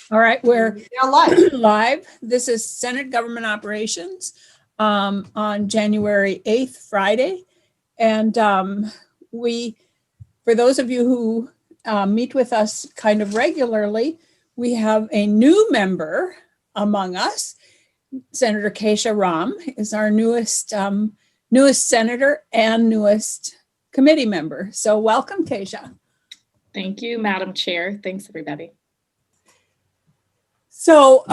All right, we're Now live. live. This is Senate Government Operations on January 8th, Friday. And for those of you who meet with us kind of regularly, we have a new member among us. Senator Keisha Ram is our newest senator and newest committee member. So welcome, Keisha. Thank you, Madam Chair. Thanks, everybody. So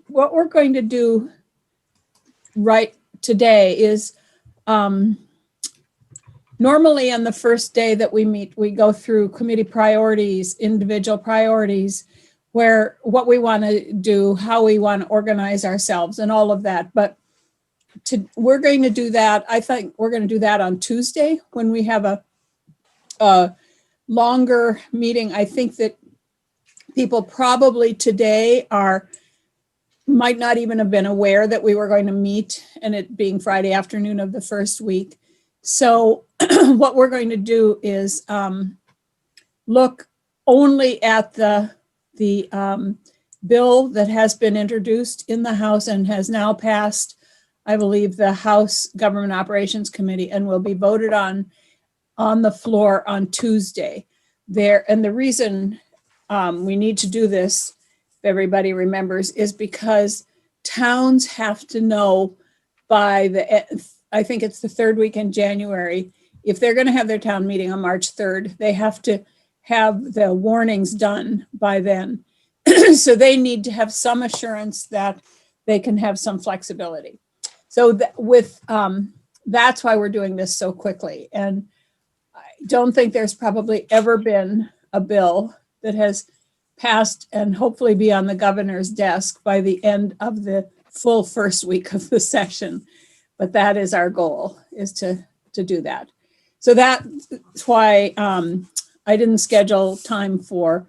what we're going to do right today is normally on the first day that we meet, we go through committee priorities, individual priorities, where what we want to do, how we want to organize ourselves and all of that. But we're going to do that. I think we're going to do that on Tuesday when we have a longer meeting. I think that people probably today might not even have been aware that we were going to meet, and it being Friday afternoon of the first week. So what we're going to do is look only at the bill that has been introduced in the House and has now passed, I believe, the House Government Operations Committee, and will be voted on the floor on Tuesday. And the reason we need to do this, if everybody remembers, is because towns have to know by I think it's the third week in January, if they're going to have their town meeting on March 3rd, they have to have the warnings done by then. So they need to have some assurance that they can have some flexibility. So that's why we're doing this so quickly. And I don't think there's probably ever been a bill that has passed and hopefully be on the governor's desk by the end of the full first week of the session. But that is our goal, is to do that. So that's why I didn't schedule time for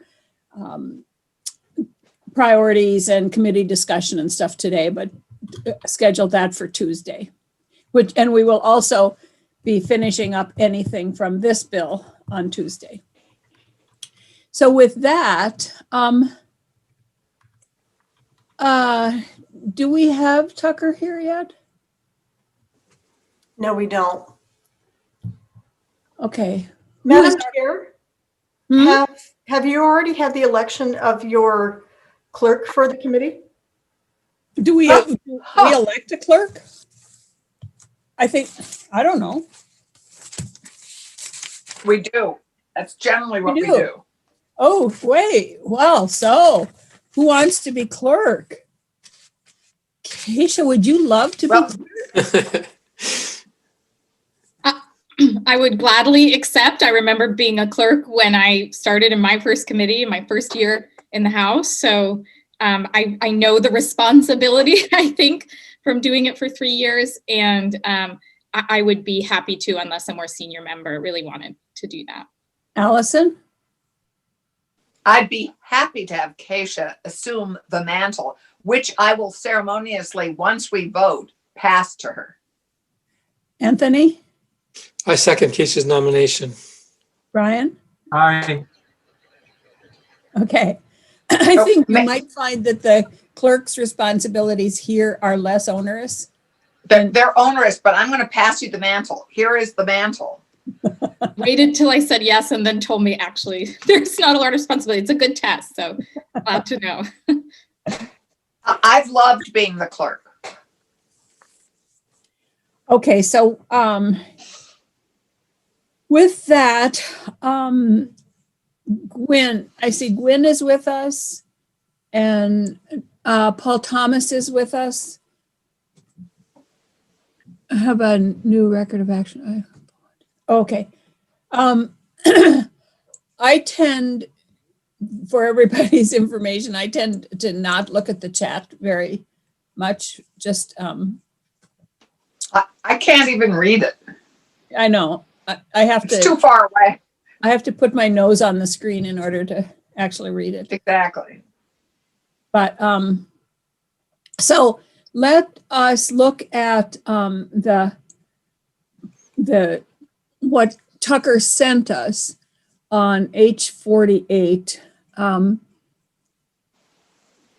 priorities and committee discussion and stuff today, but scheduled that for Tuesday. And we will also be finishing up anything from this bill on Tuesday. So with that, do we have Tucker here yet? No, we don't. Okay. Madam Chair, have you already had the election of your clerk for the committee? Do we elect a clerk? I don't know. We do. That's generally what we do. Oh, wait. Well, so who wants to be clerk? Keisha, would you love to be clerk? I would gladly accept. I remember being a clerk when I started in my first committee in my first year in the House. So I know the responsibility, I think, from doing it for 3 years. And I would be happy to, unless a more senior member really wanted to do that. Allison? I'd be happy to have Keisha assume the mantle, which I will ceremoniously, once we vote, pass to her. Anthony? I second Keisha's nomination. Brian? Aye. Okay. I think you might find that the clerk's responsibilities here are less onerous. They're onerous, but I'm going to pass you the mantle. Here is the mantle. Waited till I said yes and then told me, actually, there's not a lot of responsibility. It's a good test, so glad to know. I've loved being the clerk. Okay, so with that, Gwen, I see Gwen is with us and Paul Thomas is with us. I have a new record of action. Okay. I tend, for everybody's information, I tend to not look at the chat very much. Just I can't even read it. I know. I have to. It's too far away. I have to put my nose on the screen in order to actually read it. Exactly. But so let us look at the what Tucker sent us on H48.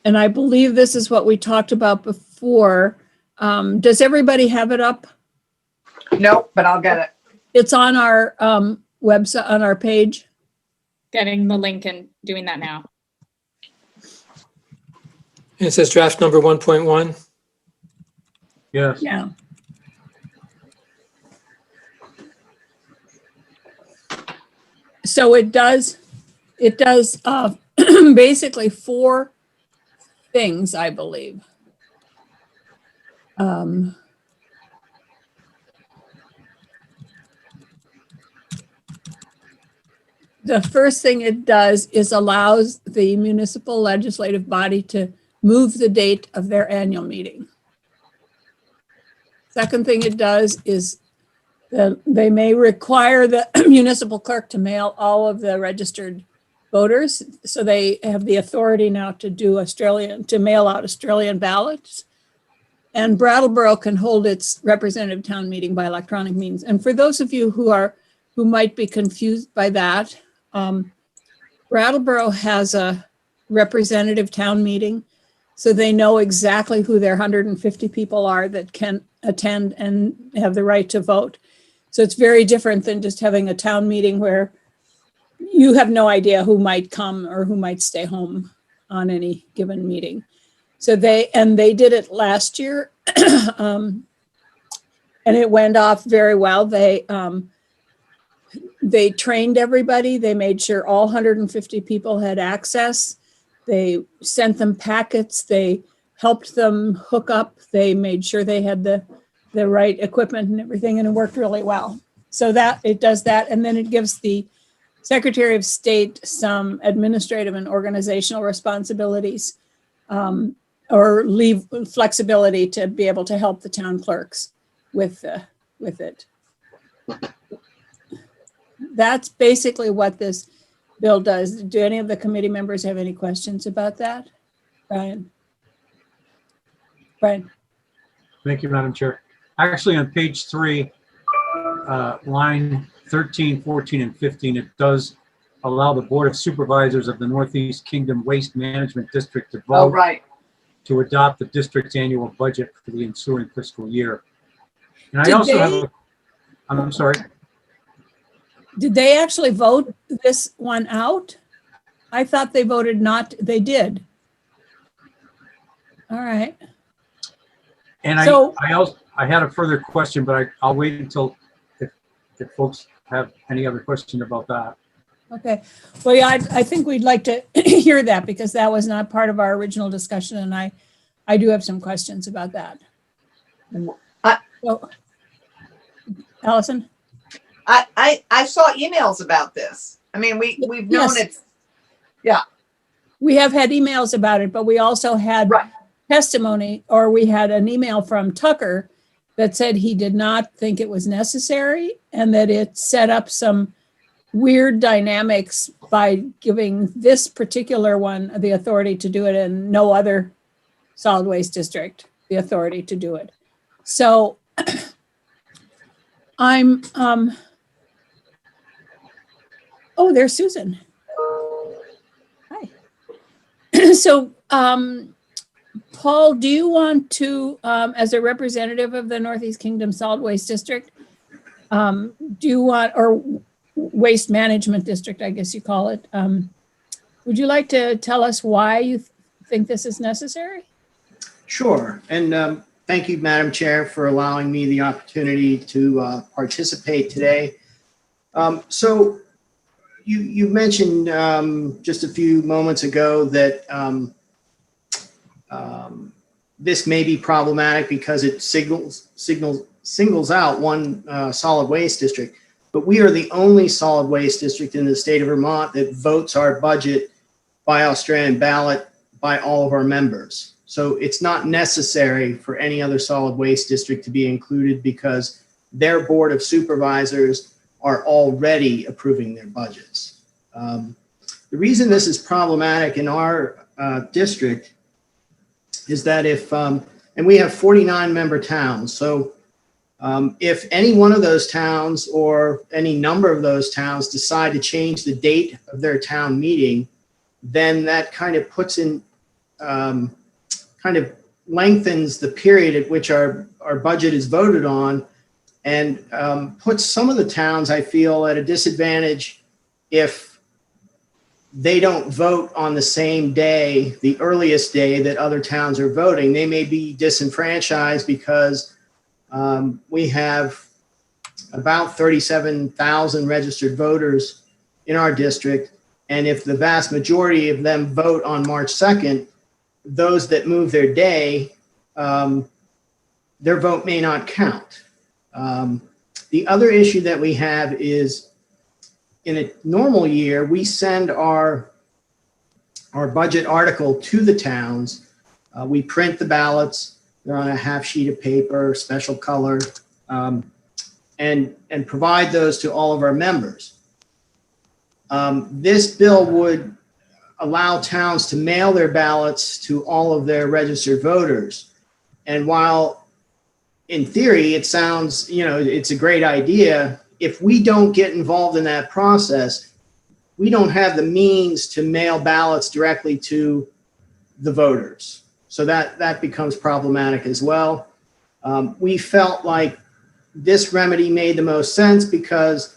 And I believe this is what we talked about before. Does everybody have it up? Nope, but I'll get it. It's on our website, on our page. Getting the link and doing that now. And it says draft number 1.1. Yes. Yeah. So it does basically 4 things, I believe. The first thing it does is allows the municipal legislative body to move the date of their annual meeting. Second thing it does is they may require the municipal clerk to mail all of the registered voters. So they have the authority now to do to mail out Australian ballots. And Brattleboro can hold its representative town meeting by electronic means. And for those of you who might be confused by that, Brattleboro has a representative town meeting, so they know exactly who their 150 people are that can attend and have the right to vote. So it's very different than just having a town meeting where you have no idea who might come or who might stay home on any given meeting. So they did it last year, and it went off very well. They trained everybody. They made sure all 150 people had access. They sent them packets. They helped them hook up. They made sure they had the right equipment and everything, and it worked really well. So that it does that, and then it gives the Secretary of State some administrative and organizational responsibilities, or leave flexibility to be able to help the town clerks with it. That's basically what this bill does. Do any of the committee members have any questions about that? Brian? Thank you, Madam Chair. Actually, on page 3, line 13, 14, and 15, it does allow the Board of Supervisors of the Northeast Kingdom Waste Management District to Oh, vote right. to adopt the district's annual budget for the ensuing fiscal year. And I Did also have they- I'm sorry. Did they actually vote this one out? I thought they voted not, they did. All right. And So- I had a further question, but I'll wait until if folks have any other question about that. Okay. Well, yeah, I think we'd like to hear that because that was not part of our original discussion, and I do have some questions about that. So, Allison? I saw emails about this. I mean, we've known Yes. it's, We have had emails about it, but we also had Right. testimony, or we had an email from Tucker that said he did not think it was necessary and that it set up some weird dynamics by giving this particular one the authority to do it and no other solid waste district the authority to do it. So I'm, oh, there's Susan. Hi. So, Paul, do you want to, as a representative of the Northeast Kingdom Solid Waste District, do you want, or Waste Management District, I guess you call it, would you like to tell us why you think this is necessary? Sure. And thank you, Madam Chair, for allowing me the opportunity to participate today. So you mentioned just a few moments ago that this may be problematic because it singles out one solid waste district. But we are the only solid waste district in the state of Vermont that votes our budget by Australian ballot by all of our members. So it's not necessary for any other solid waste district to be included because their Board of Supervisors are already approving their budgets. The reason this is problematic in our district is that if, and we have 49 member towns, so if any one of those towns or any number of those towns decide to change the date of their town meeting, then that kind of puts in kind of lengthens the period at which our budget is voted on, and puts some of the towns, I feel, at a disadvantage if they don't vote on the same day, the earliest day that other towns are voting. They may be disenfranchised because we have about 37,000 registered voters in our district. And if the vast majority of them vote on March 2nd, those that move their day, their vote may not count. The other issue that we have is, in a normal year, we send our budget article to the towns. We print the ballots. They're on a half sheet of paper, special color, and provide those to all of our members. This bill would allow towns to mail their ballots to all of their registered voters. And while in theory it sounds, it's a great idea, if we don't get involved in that process, we don't have the means to mail ballots directly to the voters. So that becomes problematic as well. We felt like this remedy made the most sense because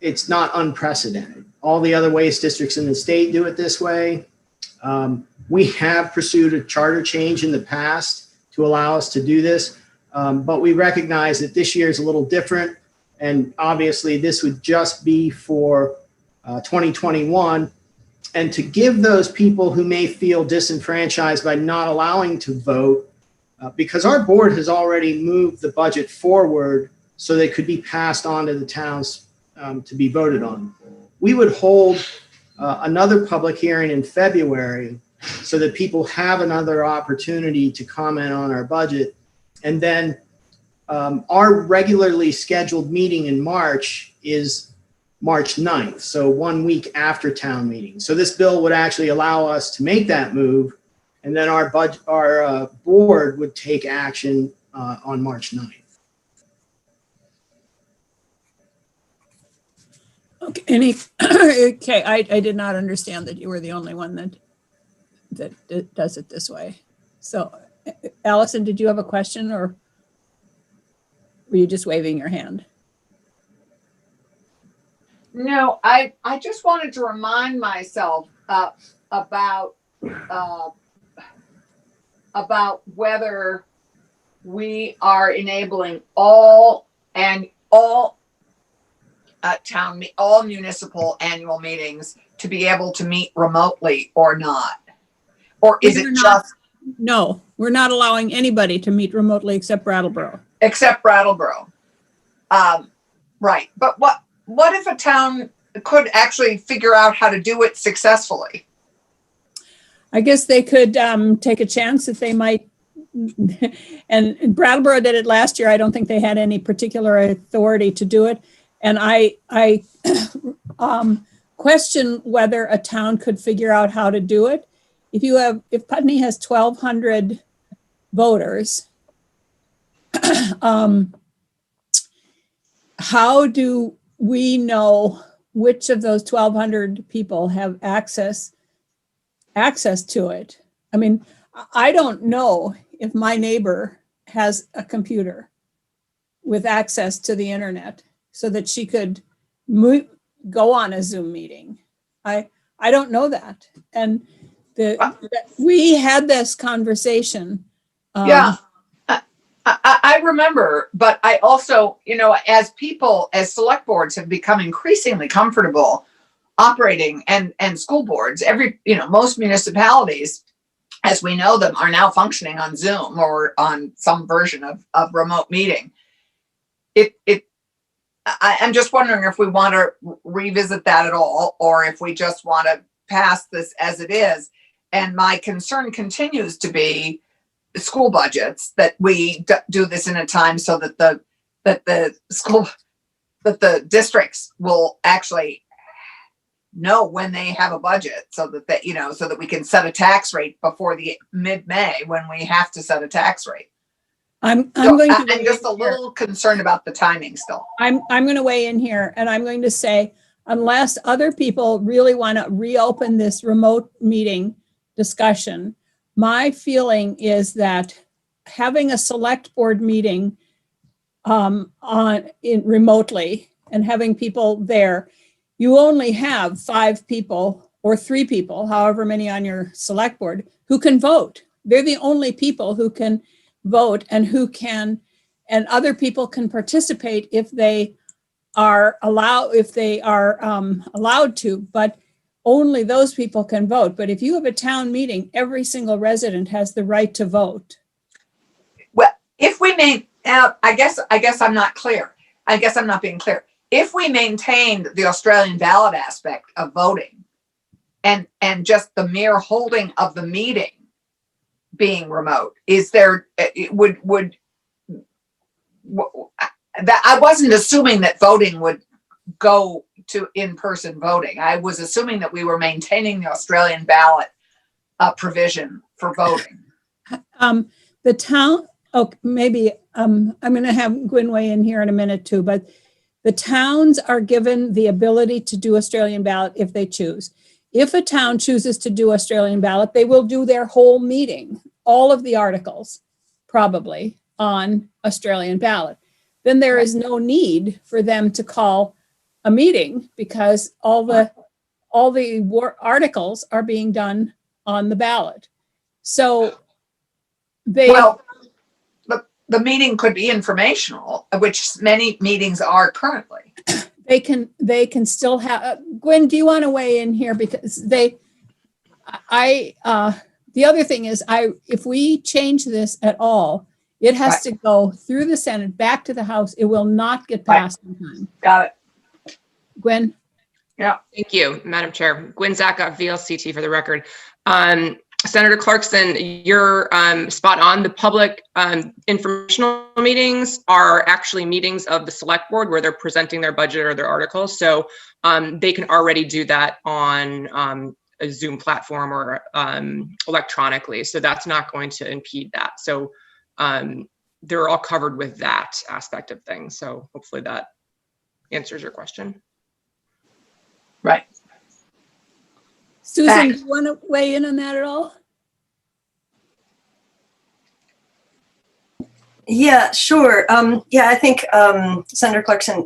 it's not unprecedented. All the other waste districts in the state do it this way. We have pursued a charter change in the past to allow us to do this, but we recognize that this year is a little different. And obviously this would just be for 2021. And to give those people who may feel disenfranchised by not allowing to vote, because our board has already moved the budget forward so they could be passed on to the towns to be voted on. We would hold another public hearing in February so that people have another opportunity to comment on our budget. And then our regularly scheduled meeting in March is March 9th, so 1 week after town meeting. So this bill would actually allow us to make that move, and then our board would take action on March 9th. Okay, okay, I did not understand that you were the only one that does it this way. So, Allison, did you have a question, or were you just waving your hand? No, I just wanted to remind myself about whether we are enabling all municipal annual meetings to be able to meet remotely or not, or is it just? No, we're not allowing anybody to meet remotely except Brattleboro. Except Brattleboro. Right. But what if a town could actually figure out how to do it successfully? I guess they could take a chance that they might, and Brattleboro did it last year. I don't think they had any particular authority to do it. And I question whether a town could figure out how to do it. If Putney has 1,200 voters, how do we know which of those 1,200 people have access to it? I mean, I don't know if my neighbor has a computer with access to the internet so that she could go on a Zoom meeting. I don't know that. And we had this conversation. Yeah, I remember, but I also, as select boards have become increasingly comfortable operating and school boards, most municipalities, as we know them, are now functioning on Zoom or on some version of remote meeting. I'm just wondering if we want to revisit that at all, or if we just want to pass this as it is. And my concern continues to be school budgets, that we do this in a time so that the districts will actually know when they have a budget, so that we can set a tax rate before the mid-May when we have to set a tax rate. I'm just a little concerned about the timing still. I'm going to weigh in here, and I'm going to say, unless other people really want to reopen this remote meeting discussion, my feeling is that having a select board meeting remotely and having people there, you only have 5 people or 3 people, however many on your select board, who can vote. They're the only people who can vote and other people can participate if they are allowed to, but only those people can vote. But if you have a town meeting, every single resident has the right to vote. Well, if we I guess I'm not clear. I guess I'm not being clear. If we maintained the Australian ballot aspect of voting and just the mere holding of the meeting being remote, that I wasn't assuming that voting would go to in-person voting. I was assuming that we were maintaining the Australian ballot provision for voting. The town, maybe I'm going to have Gwen weigh in here in a minute too, but the towns are given the ability to do Australian ballot if they choose. If a town chooses to do Australian ballot, they will do their whole meeting, all of the articles, probably on Australian ballot. Then there is no need for them to call a meeting because all the articles are being done on the ballot. So the meeting could be informational, which many meetings are currently. They can still have, Gwen, do you want to weigh in here? Because the other thing is if we change this at all, it has to go through the Senate, back to the House. It will not get passed in time. Got it. Gwen? Yeah. Thank you, Madam Chair. Gwen Zaka, VLCT for the record. Senator Clarkson, you're spot on. The public informational meetings are actually meetings of the select board where they're presenting their budget or their articles. So they can already do that on a Zoom platform or electronically. So that's not going to impede that. So they're all covered with that aspect of things. So hopefully that answers your question. Right. Susan, Thanks. do you want to weigh in on that at all? Yeah, sure. I think Senator Clarkson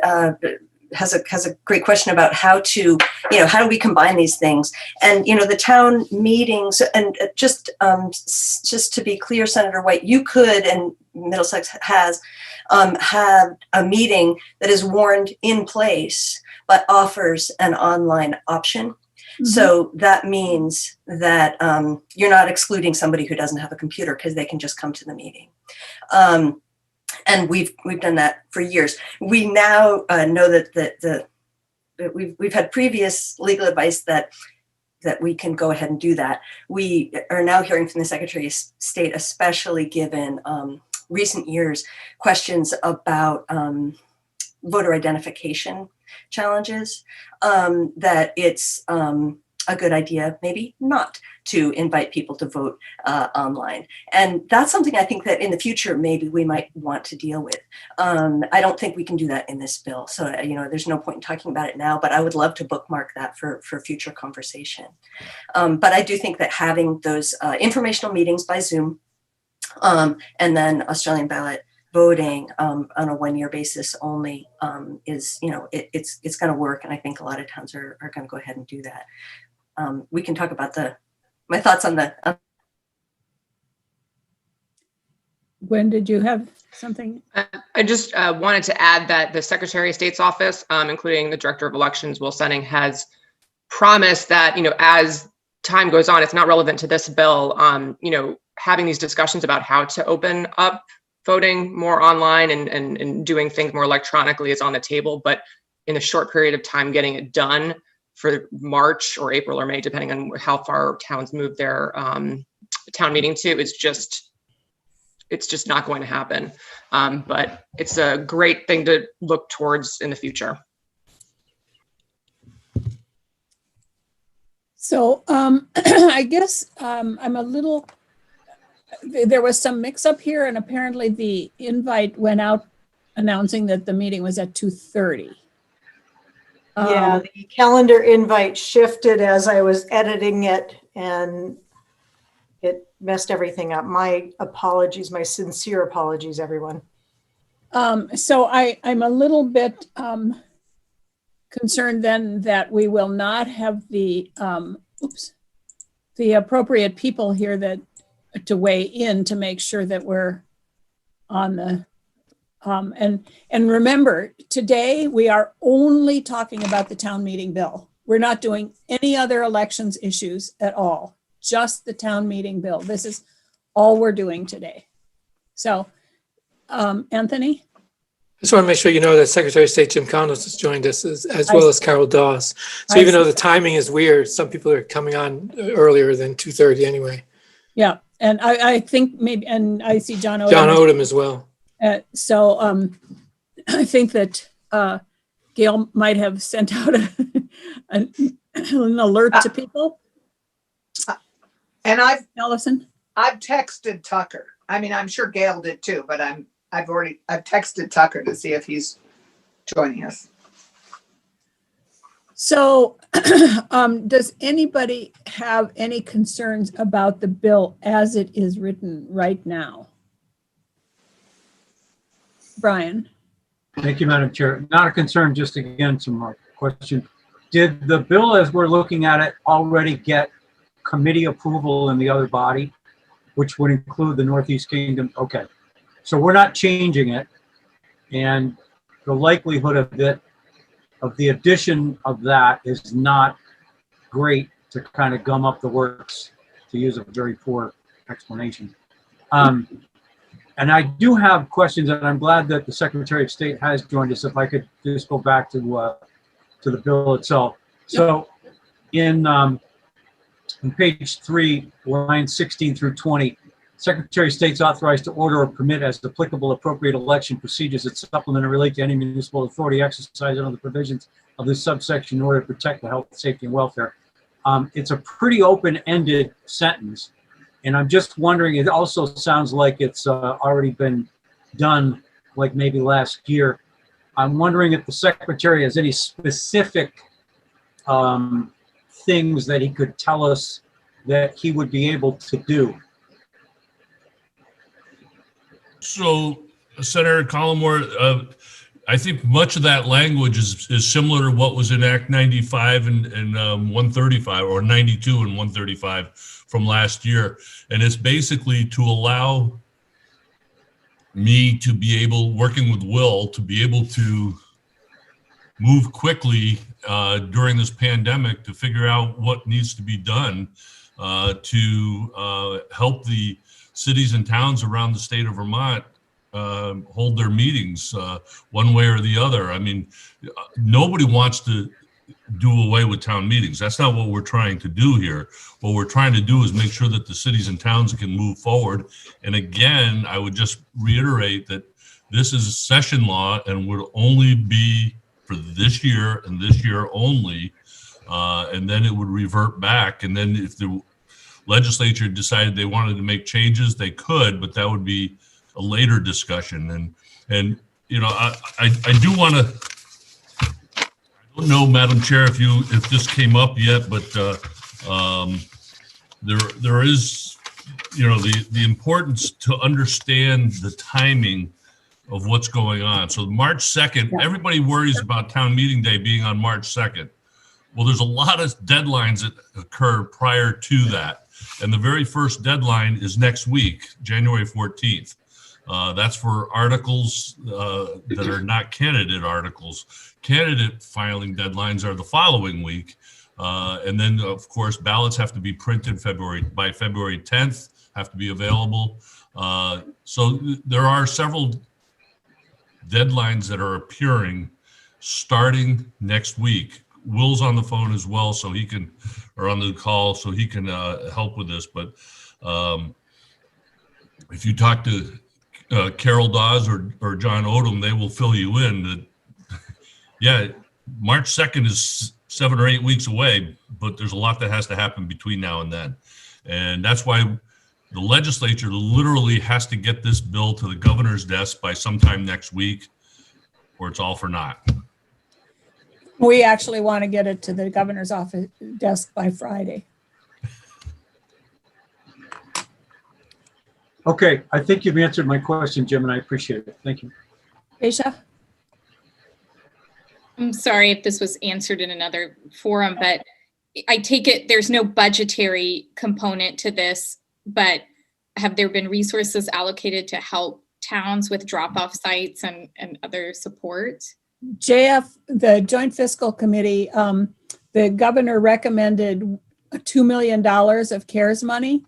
has a great question about how do we combine these things? And the town meetings, and just to be clear, Senator White, you could, and Middlesex has, have a meeting that is warned in place but offers an online option. Mm-hmm. So that means that you're not excluding somebody who doesn't have a computer because they can just come to the meeting. And we've done that for years. We now know that we've had previous legal advice that we can go ahead and do that. We are now hearing from the Secretary of State, especially given recent years, questions about voter identification challenges, that it's a good idea, maybe not, to invite people to vote online. And that's something I think that in the future, maybe we might want to deal with. I don't think we can do that in this bill. So, there's no point in talking about it now, but I would love to bookmark that for future conversation. But I do think that having those informational meetings by Zoom and then Australian ballot voting on a 1-year basis only is, it's going to work. And I think a lot of towns are going to go ahead and do that. We can talk about my thoughts on the. Gwen, did you have something? I just wanted to add that the Secretary of State's office, including the Director of Elections, Will Senning, has promised that, as time goes on, it's not relevant to this bill, having these discussions about how to open up voting more online and doing things more electronically is on the table. But in a short period of time, getting it done for March or April or May, depending on how far towns move their town meeting to, it's just not going to happen. But it's a great thing to look towards in the future. So I guess I'm a little, there was some mix up here, and apparently the invite went out announcing that the meeting was at 2:30. Yeah, the calendar invite shifted as I was editing it, and it messed everything up. My apologies, my sincere apologies, everyone. So I'm a little bit concerned then that we will not have the appropriate people here that to weigh in to make sure that we're on the and remember, today we are only talking about the town meeting bill. We're not doing any other elections issues at all, just the town meeting bill. This is all we're doing today. So, Anthony? I just want to make sure you know that Secretary of State Jim Condos has joined us as well as Carol Dawes. So even though the timing is weird, some people are coming on earlier than 2:30 anyway. Yeah, and I think maybe, and I see John Odom. John Odom as well. So I think that Gail might have sent out an alert to people. And I've Allison? texted Tucker. I mean, I'm sure Gail did too, but I've texted Tucker to see if he's joining us. So does anybody have any concerns about the bill as it is written right now? Brian? Thank you, Madam Chair. Not a concern, just again, some more question. Did the bill as we're looking at it already get committee approval in the other body, which would include the Northeast Kingdom? Okay, so we're not changing it. And the likelihood of it, of the addition of that is not great to kind of gum up the works, to use a very poor explanation. And I do have questions, and I'm glad that the Secretary of State has joined us. If I could just go back to the bill itself. So in page 3, lines 16 through 20, Secretary of State's authorized to order or permit as applicable appropriate election procedures that supplement or relate to any municipal authority exercised under the provisions of this subsection in order to protect the health, safety, and welfare. It's a pretty open-ended sentence. And I'm just wondering, it also sounds like it's already been done, like maybe last year. I'm wondering if the Secretary has any specific things that he could tell us that he would be able to do. So, Senator Collmore, I think much of that language is similar to what was in Act 95 and 135, or 92 and 135 from last year. And it's basically to allow me to be able, working with Will, to be able to move quickly during this pandemic to figure out what needs to be done to help the cities and towns around the state of Vermont hold their meetings one way or the other. I mean, nobody wants to do away with town meetings. That's not what we're trying to do here. What we're trying to do is make sure that the cities and towns can move forward. And again, I would just reiterate that this is a session law and would only be for this year and this year only. And then it would revert back. And then if the legislature decided they wanted to make changes, they could, but that would be a later discussion. And you know, I do want to, I don't know, Madam Chair, if this came up yet, but there is, you know, the importance to understand the timing of what's going on. So March 2nd, everybody worries about town meeting day being on March 2nd. Well, there's a lot of deadlines that occur prior to that. And the very first deadline is next week, January 14th. That's for articles that are not candidate articles. Candidate filing deadlines are the following week. And then, of course, ballots have to be printed by February 10th, have to be available. So there are several deadlines that are appearing starting next week. Will's on the phone as well, so he can, or on the call, so he can help with this. But if you talk to Carol Dawes or John Odom, they will fill you in that, yeah, March 2nd is 7 or 8 weeks away, but there's a lot that has to happen between now and then. And that's why the legislature literally has to get this bill to the governor's desk by sometime next week, or it's all for naught. We actually want to get it to the governor's office desk by Friday. Okay, I think you've answered my question, Jim, and I appreciate it. Thank you. Aisha? I'm sorry if this was answered in another forum, but I take it there's no budgetary component to this, but have there been resources allocated to help towns with drop-off sites and other support? JF, the Joint Fiscal Committee, the governor recommended $2 million of CARES money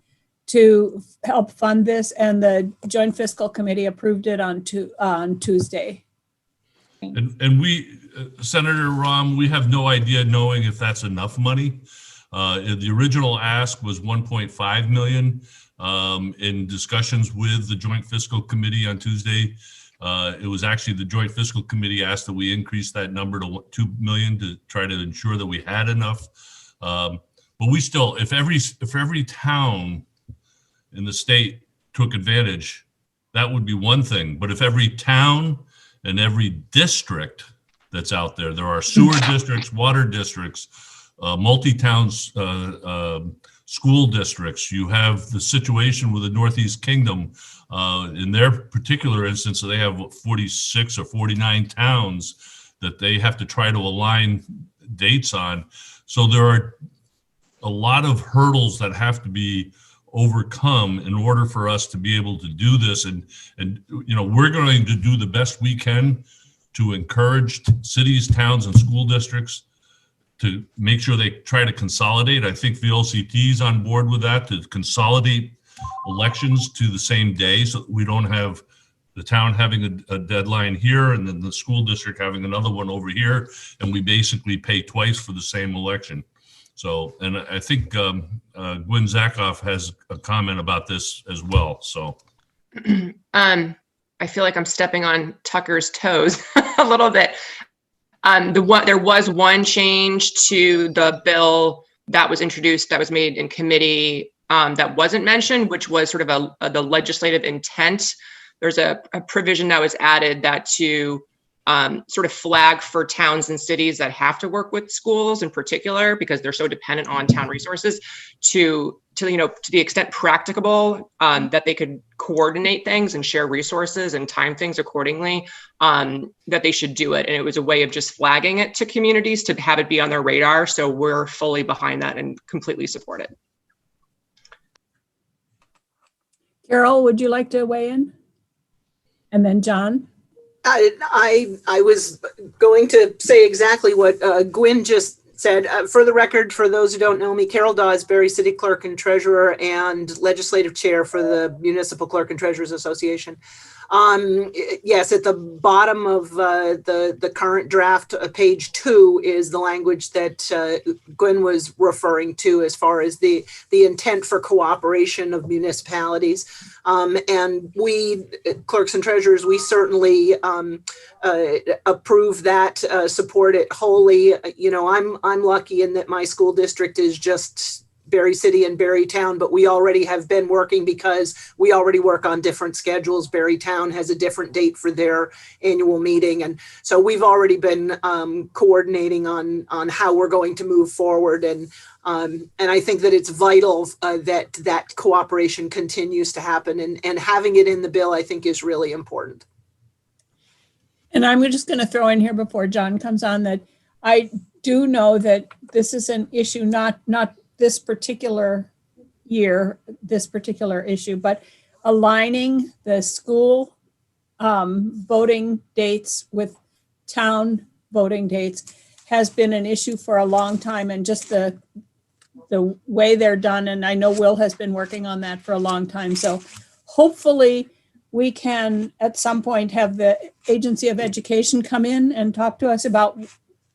to help fund this, and the Joint Fiscal Committee approved it on Tuesday. And we, Senator Rahm, we have no idea knowing if that's enough money. The original ask was 1.5 million. In discussions with the Joint Fiscal Committee on Tuesday, it was actually the Joint Fiscal Committee asked that we increase that number to 2 million to try to ensure that we had enough. But we still, if every town in the state took advantage, that would be one thing. But if every town and every district that's out there, there are sewer districts, water districts, multi-towns, school districts. You have the situation with the Northeast Kingdom. In their particular instance, they have 46 or 49 towns that they have to try to align dates on. So there are a lot of hurdles that have to be overcome in order for us to be able to do this. And you know, we're going to do the best we can to encourage cities, towns, and school districts to make sure they try to consolidate. I think the LCT is on board with that, to consolidate elections to the same day so that we don't have the town having a deadline here and then the school district having another one over here, and we basically pay twice for the same election. So, and I think Gwen Zakoff has a comment about this as well. So, I feel like I'm stepping on Tucker's toes a little bit. There was one change to the bill that was introduced, that was made in committee, that wasn't mentioned, which was sort of the legislative intent. There's a provision that was added that to sort of flag for towns and cities that have to work with schools in particular, because they're so dependent on town resources, to the extent practicable, that they could coordinate things and share resources and time things accordingly, that they should do it. And it was a way of just flagging it to communities to have it be on their radar. So we're fully behind that and completely support it. Carol, would you like to weigh in? And then John? I was going to say exactly what Gwen just said. For the record, for those who don't know me, Carol Dawes, Berry City Clerk and Treasurer and Legislative Chair for the Municipal Clerk and Treasurers Association. Yes, at the bottom of the current draft, page 2 is the language that Gwen was referring to as far as the intent for cooperation of municipalities. And we, clerks and treasurers, we certainly approve that, support it wholly. You know, I'm lucky in that my school district is just Berry City and Berry Town, but we already have been working because we already work on different schedules. Berry Town has a different date for their annual meeting. And so we've already been coordinating on how we're going to move forward. And I think that it's vital that cooperation continues to happen, and having it in the bill, I think, is really important. And I'm just going to throw in here before John comes on that I do know that this is an issue, not this particular year, this particular issue, but aligning the school voting dates with town voting dates has been an issue for a long time, and just the way they're done. And I know Will has been working on that for a long time. So hopefully we can at some point have the Agency of Education come in and talk to us about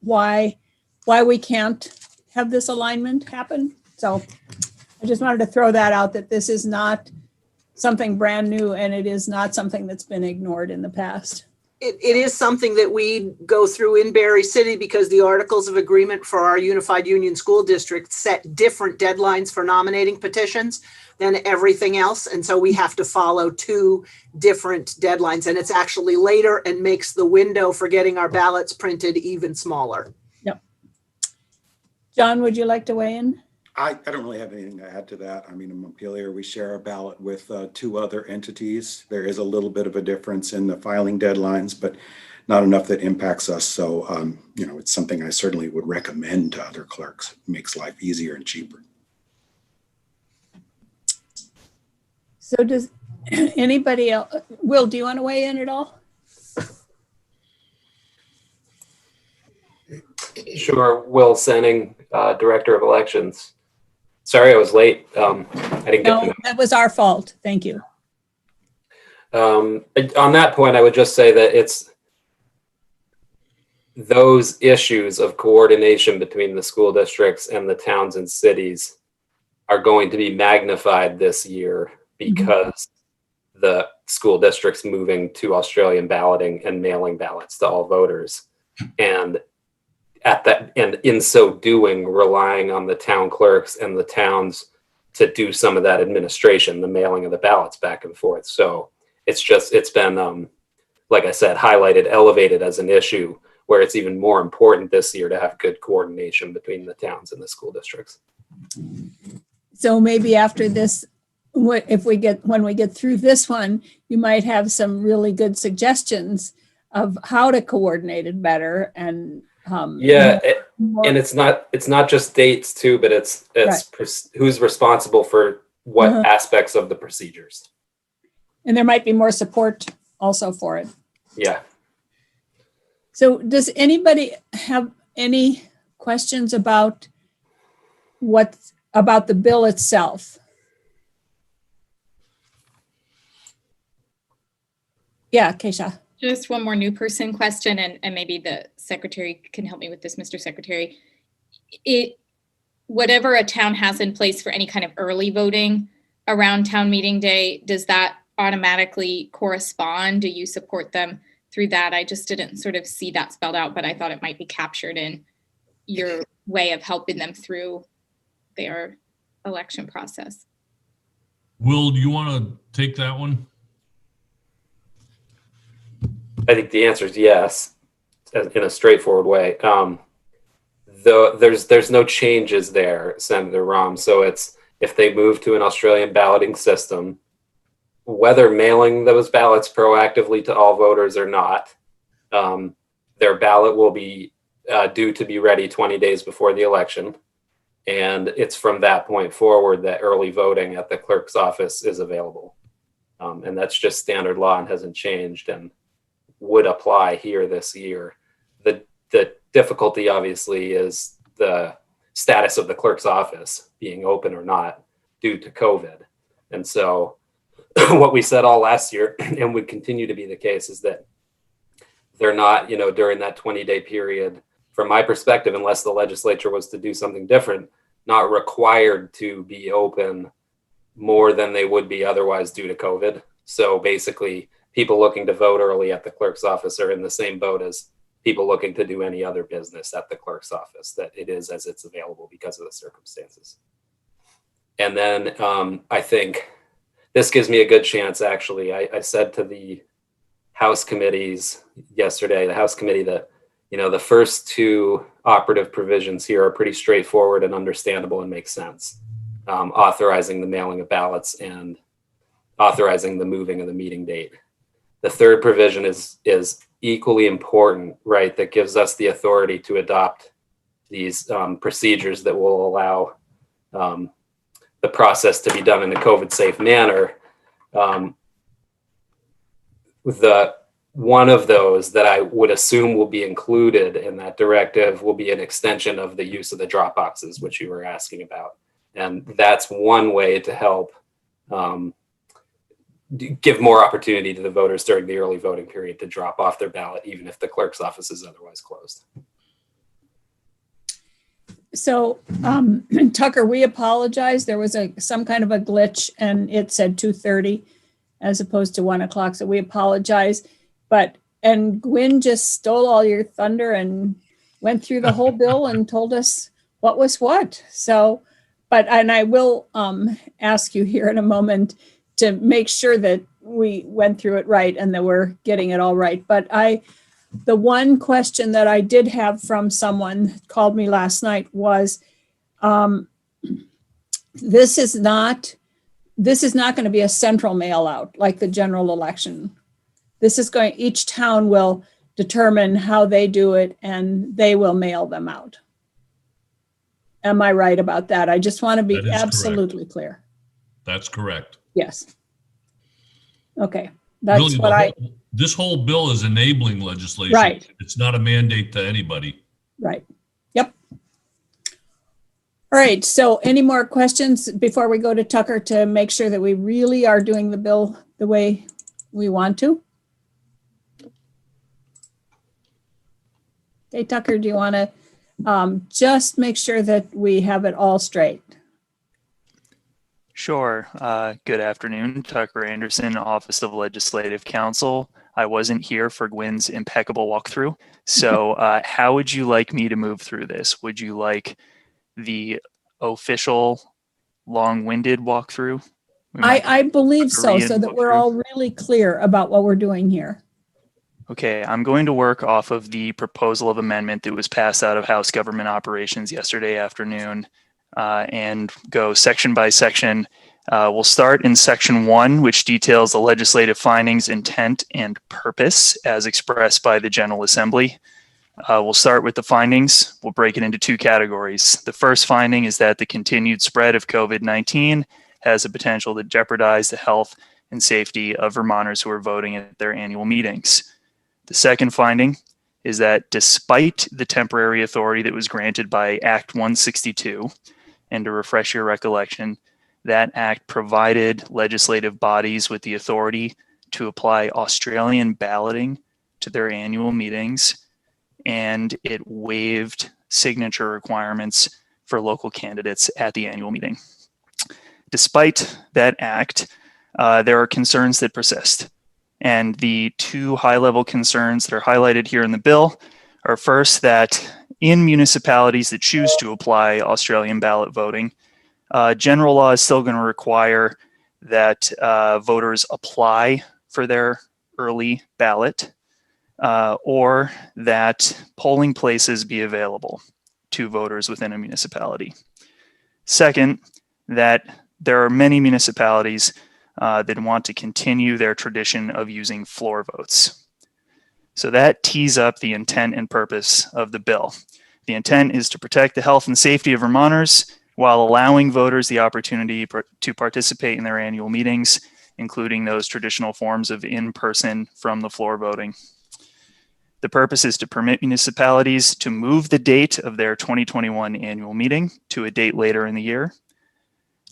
why we can't have this alignment happen. So I just wanted to throw that out, that this is not something brand new, and it is not something that's been ignored in the past. It is something that we go through in Berry City because the Articles of Agreement for our Unified Union School District set different deadlines for nominating petitions than everything else. And so we have to follow 2 different deadlines, and it's actually later and makes the window for getting our ballots printed even smaller. Yep. John, would you like to weigh in? I don't really have anything to add to that. I mean, in Montpelier, we share a ballot with 2 other entities. There is a little bit of a difference in the filing deadlines, but not enough that impacts us. So, it's something I certainly would recommend to other clerks. It makes life easier and cheaper. So does anybody else, Will, do you want to weigh in at all? Sure. Will Senning, Director of Elections. Sorry I was late. I didn't get to No, that was our fault. Thank you. On that point, I would just say that it's those issues of coordination between the school districts and the towns and cities are going to be magnified this year because the school districts moving to Australian balloting and mailing ballots to all voters. And in so doing, relying on the town clerks and the towns to do some of that administration, the mailing of the ballots back and forth. So it's been, like I said, highlighted, elevated as an issue where it's even more important this year to have good coordination between the towns and the school districts. So maybe after this, when we get through this one, you might have some really good suggestions of how to coordinate it better. And and it's not just dates too, but it's right. Who's responsible for what aspects of the procedures. And there might be more support also for it. Yeah. So does anybody have any questions about the bill itself? Yeah, Keisha. Just one more new person question, and maybe the secretary can help me with this, Mr. Secretary. Whatever a town has in place for any kind of early voting around town meeting day, does that automatically correspond? Do you support them through that? I just didn't sort of see that spelled out, but I thought it might be captured in your way of helping them through their election process. Will, do you want to take that one? I think the answer is yes, in a straightforward way. Though there's no changes there, Senator Rahm. So it's if they move to an Australian balloting system, whether mailing those ballots proactively to all voters or not, their ballot will be due to be ready 20 days before the election. And it's from that point forward that early voting at the clerk's office is available. And that's just standard law and hasn't changed and would apply here this year. The difficulty obviously is the status of the clerk's office being open or not due to COVID. And so what we said all last year and would continue to be the case is that they're not, during that 20-day period, from my perspective, unless the legislature was to do something different, not required to be open more than they would be otherwise due to COVID. So basically, people looking to vote early at the clerk's office are in the same boat as people looking to do any other business at the clerk's office, that it is as it's available because of the circumstances. And then I think this gives me a good chance, actually. I said to the House committees yesterday, the House committee, that the first 2 operative provisions here are pretty straightforward and understandable and make sense. Authorizing the mailing of ballots and authorizing the moving of the meeting date. The third provision is equally important, right? That gives us the authority to adopt these procedures that will allow the process to be done in a COVID-safe manner. One of those that I would assume will be included in that directive will be an extension of the use of the drop boxes, which you were asking about. And that's one way to help give more opportunity to the voters during the early voting period to drop off their ballot, even if the clerk's office is otherwise closed. So Tucker, we apologize. There was some kind of a glitch and it said 2:30 as opposed to 1 o'clock. So we apologize. And Gwyn just stole all your thunder and went through the whole bill and told us what was what. So, and I will ask you here in a moment to make sure that we went through it right and that we're getting it all right. But the one question that I did have from someone that called me last night was this is not going to be a central mail out like the general election. Each town will determine how they do it and they will mail them out. Am I right about that? I just want to That be is absolutely clear. That's correct. Yes. Okay. That's Really, what this whole bill is enabling legislation. Right. It's not a mandate to anybody. Right. Yep. All right. So any more questions before we go to Tucker to make sure that we really are doing the bill the way we want to? Hey, Tucker, do you want to just make sure that we have it all straight? Sure. Good afternoon. Tucker Anderson, Office of Legislative Counsel. I wasn't here for Gwen's impeccable walkthrough. So how would you like me to move through this? Would you like the official long-winded walkthrough? I believe so that we're all really clear about what we're doing here. Okay, I'm going to work off of the proposal of amendment that was passed out of House Government Operations yesterday afternoon and go section by section. We'll start in section 1, which details the legislative findings, intent, and purpose as expressed by the General Assembly. We'll start with the findings. We'll break it into 2 categories. The first finding is that the continued spread of COVID-19 has the potential to jeopardize the health and safety of Vermonters who are voting at their annual meetings. The second finding is that despite the temporary authority that was granted by Act 162, and to refresh your recollection, that act provided legislative bodies with the authority to apply Australian balloting to their annual meetings, and it waived signature requirements for local candidates at the annual meeting. Despite that act, there are concerns that persist. And the 2 high-level concerns that are highlighted here in the bill are first that in municipalities that choose to apply Australian ballot voting, general law is still going to require that voters apply for their early ballot or that polling places be available to voters within a municipality. Second, that there are many municipalities that want to continue their tradition of using floor votes. So that tees up the intent and purpose of the bill. The intent is to protect the health and safety of Vermonters while allowing voters the opportunity to participate in their annual meetings, including those traditional forms of in-person from the floor voting. The purpose is to permit municipalities to move the date of their 2021 annual meeting to a date later in the year,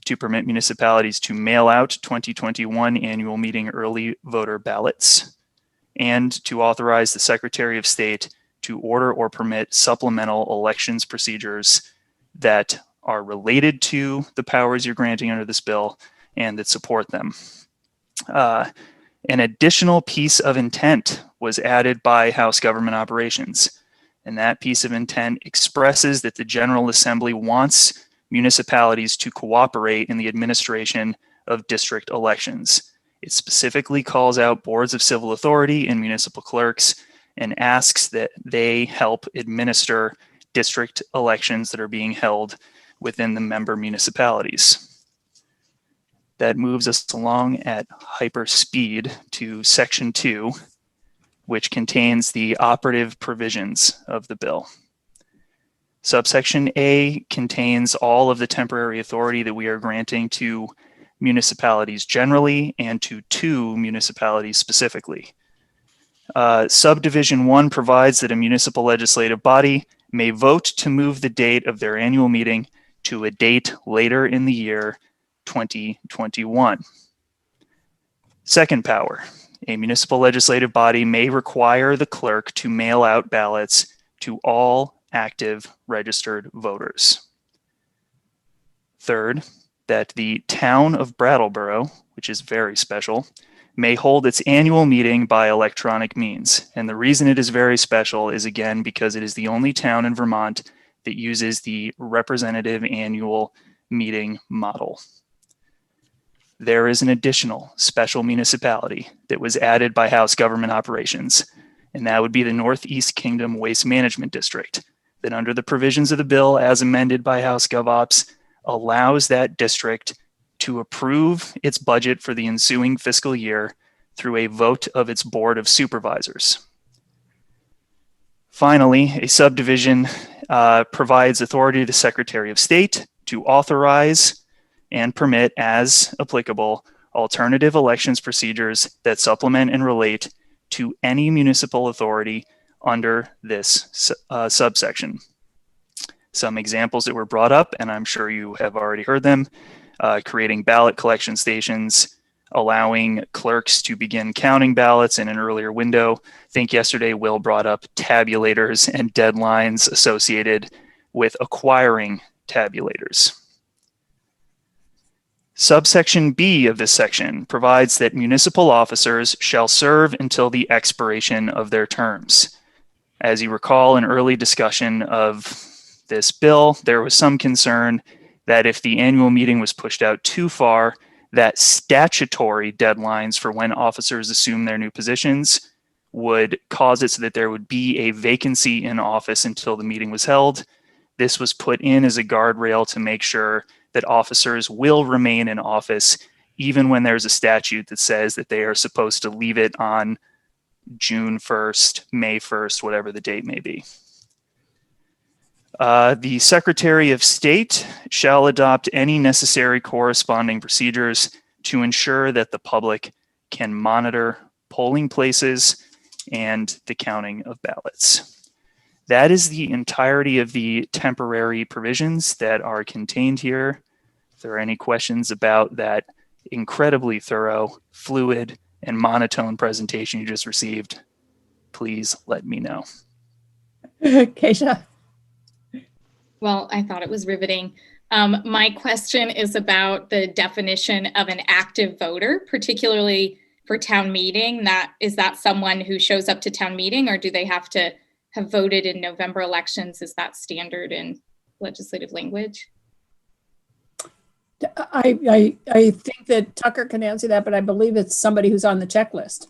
to permit municipalities to mail out 2021 annual meeting early voter ballots, and to authorize the Secretary of State to order or permit supplemental elections procedures that are related to the powers you're granting under this bill and that support them. An additional piece of intent was added by House Government Operations, and that piece of intent expresses that the General Assembly wants municipalities to cooperate in the administration of district elections. It specifically calls out boards of civil authority and municipal clerks and asks that they help administer district elections that are being held within the member municipalities. That moves us along at hyper speed to section 2, which contains the operative provisions of the bill. Subsection A contains all of the temporary authority that we are granting to municipalities generally and to 2 municipalities specifically. Subdivision 1 provides that a municipal legislative body may vote to move the date of their annual meeting to a date later in the year 2021. Second power, a municipal legislative body may require the clerk to mail out ballots to all active registered voters. Third, that the town of Brattleboro, which is very special, may hold its annual meeting by electronic means. And the reason it is very special is, again, because it is the only town in Vermont that uses the representative annual meeting model. There is an additional special municipality that was added by House Government Operations, and that would be the Northeast Kingdom Waste Management District, that under the provisions of the bill as amended by House GovOps allows that district to approve its budget for the ensuing fiscal year through a vote of its Board of Supervisors. Finally, a subdivision provides authority to Secretary of State to authorize and permit, as applicable, alternative elections procedures that supplement and relate to any municipal authority under this subsection. Some examples that were brought up, and I'm sure you have already heard them, creating ballot collection stations, allowing clerks to begin counting ballots in an earlier window. I think yesterday Will brought up tabulators and deadlines associated with acquiring tabulators. Subsection B of this section provides that municipal officers shall serve until the expiration of their terms. As you recall, in early discussion of this bill, there was some concern that if the annual meeting was pushed out too far, that statutory deadlines for when officers assume their new positions would cause it so that there would be a vacancy in office until the meeting was held. This was put in as a guardrail to make sure that officers will remain in office even when there's a statute that says that they are supposed to leave it on June 1st, May 1st, whatever the date may be. The Secretary of State shall adopt any necessary corresponding procedures to ensure that the public can monitor polling places and the counting of ballots. That is the entirety of the temporary provisions that are contained here. If there are any questions about that incredibly thorough, fluid, and monotone presentation you just received, please let me know. Keisha. Well, I thought it was riveting. My question is about the definition of an active voter, particularly for town meeting. Is that someone who shows up to town meeting, or do they have to have voted in November elections? Is that standard in legislative language? I think that Tucker can answer that, but I believe it's somebody who's on the checklist.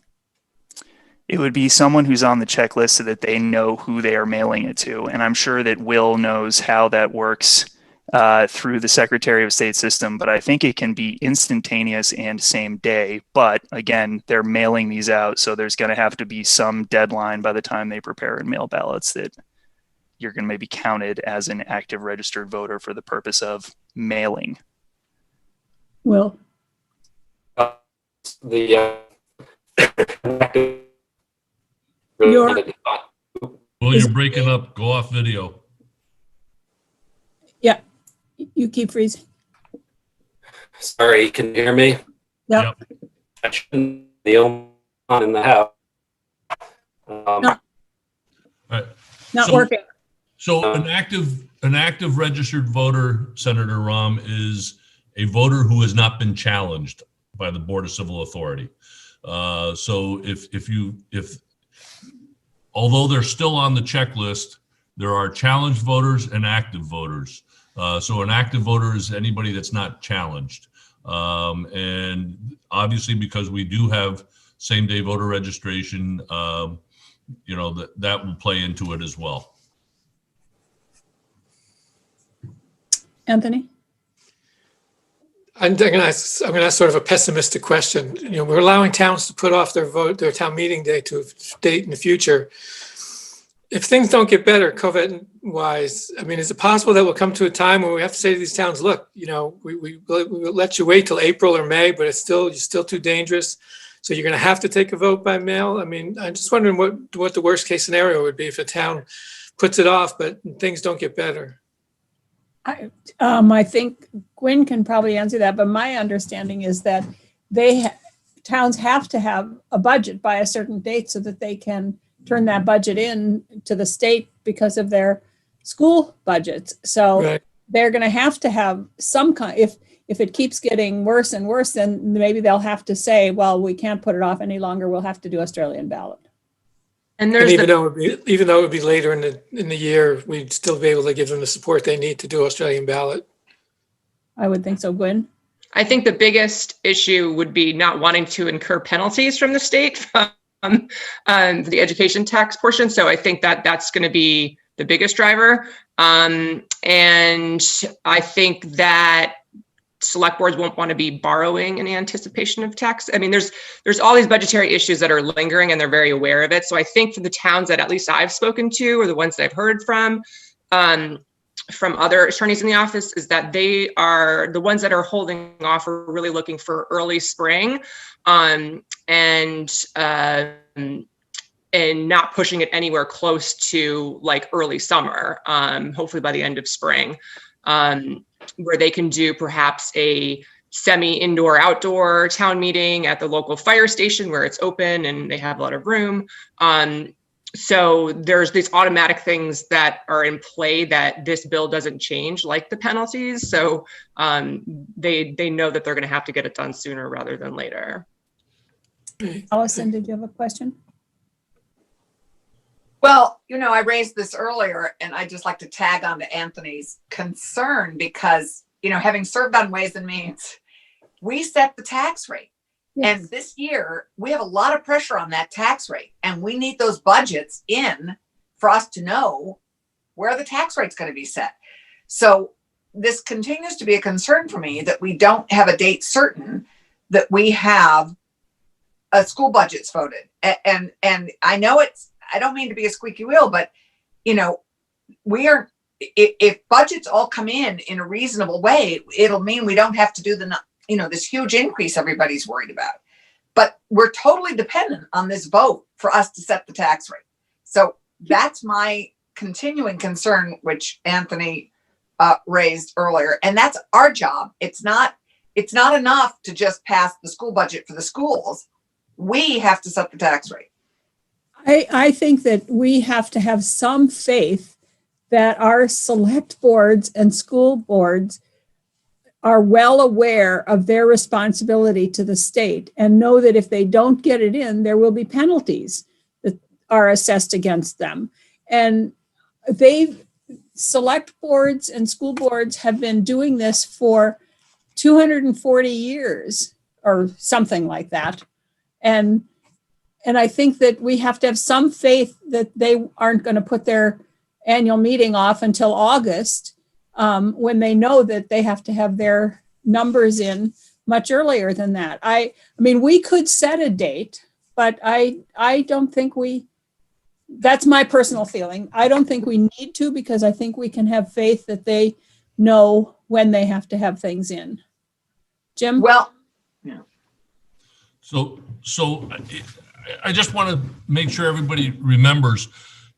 It would be someone who's on the checklist so that they know who they are mailing it to. And I'm sure that Will knows how that works through the Secretary of State system, but I think it can be instantaneous and same day. But again, they're mailing these out, so there's going to have to be some deadline by the time they prepare and mail ballots that you're going to maybe counted as an active registered voter for the purpose of mailing. Will? Well, you're breaking up. Go off video. Yeah, you keep freezing. Sorry, can you hear me? Yep. I shouldn't be the only one in the house. Not So- working. So an active registered voter, Senator Rahm, is a voter who has not been challenged by the Board of Civil Authority. So if although they're still on the checklist, there are challenged voters and active voters. So an active voter is anybody that's not challenged. And obviously, because we do have same-day voter registration, that will play into it as well. Anthony? I'm going to ask sort of a pessimistic question. We're allowing towns to put off their town meeting day to a date in the future. If things don't get better, COVID-wise, is it possible that we'll come to a time where we have to say to these towns, look, we will let you wait till April or May, but you're still too dangerous. So you're going to have to take a vote by mail. I'm just wondering what the worst case scenario would be if a town puts it off, but things don't get better. I think Gwen can probably answer that, but my understanding is that towns have to have a budget by a certain date so that they can turn that budget in to the state because of their school budgets. So Right. They're going to have some kind. If it keeps getting worse and worse, then maybe they'll have to say, well, we can't put it off any longer. We'll have to do Australian ballot. And And there's even though it would be later in the year, we'd still be able to give them the support they need to do Australian ballot. I would think so, Gwen. I think the biggest issue would be not wanting to incur penalties from the state from the education tax portion. So I think that's going to be the biggest driver. And I think that select boards won't want to be borrowing in anticipation of tax. I mean, there's all these budgetary issues that are lingering, and they're very aware of it. So I think for the towns that at least I've spoken to, or the ones that I've heard from other attorneys in the office, is that they are the ones that are holding off, are really looking for early spring, and not pushing it anywhere close to like early summer, hopefully by the end of spring, where they can do perhaps a semi-indoor outdoor town meeting at the local fire station where it's open and they have a lot of room. So there's these automatic things that are in play that this bill doesn't change, like the penalties. So they know that they're going to have to get it done sooner rather than later. Allison, did you have a question? Well, I raised this earlier, and I just like to tag on to Anthony's concern because, having served on Ways and Means, we set the tax rate. Yes. And this year, we have a lot of pressure on that tax rate, and we need those budgets in for us to know where the tax rate's going to be set. So this continues to be a concern for me that we don't have a date certain that we have a school budget's voted. And I know I don't mean to be a squeaky wheel, but, if budgets all come in a reasonable way, it'll mean we don't have to do this huge increase everybody's worried about. But we're totally dependent on this vote for us to set the tax rate. So that's my continuing concern, which Anthony raised earlier. And that's our job. It's not enough to just pass the school budget for the schools. We have to set the tax rate. I think that we have to have some faith that our select boards and school boards are well aware of their responsibility to the state and know that if they don't get it in, there will be penalties that are assessed against them. And select boards and school boards have been doing this for 240 years or something like that. And I think that we have to have some faith that they aren't going to put their annual meeting off until August, when they know that they have to have their numbers in much earlier than that. I mean, we could set a date, but I don't think that's my personal feeling. I don't think we need to, because I think we can have faith that they know when they have to have things in. Jim? Well, yeah. So I just want to make sure everybody remembers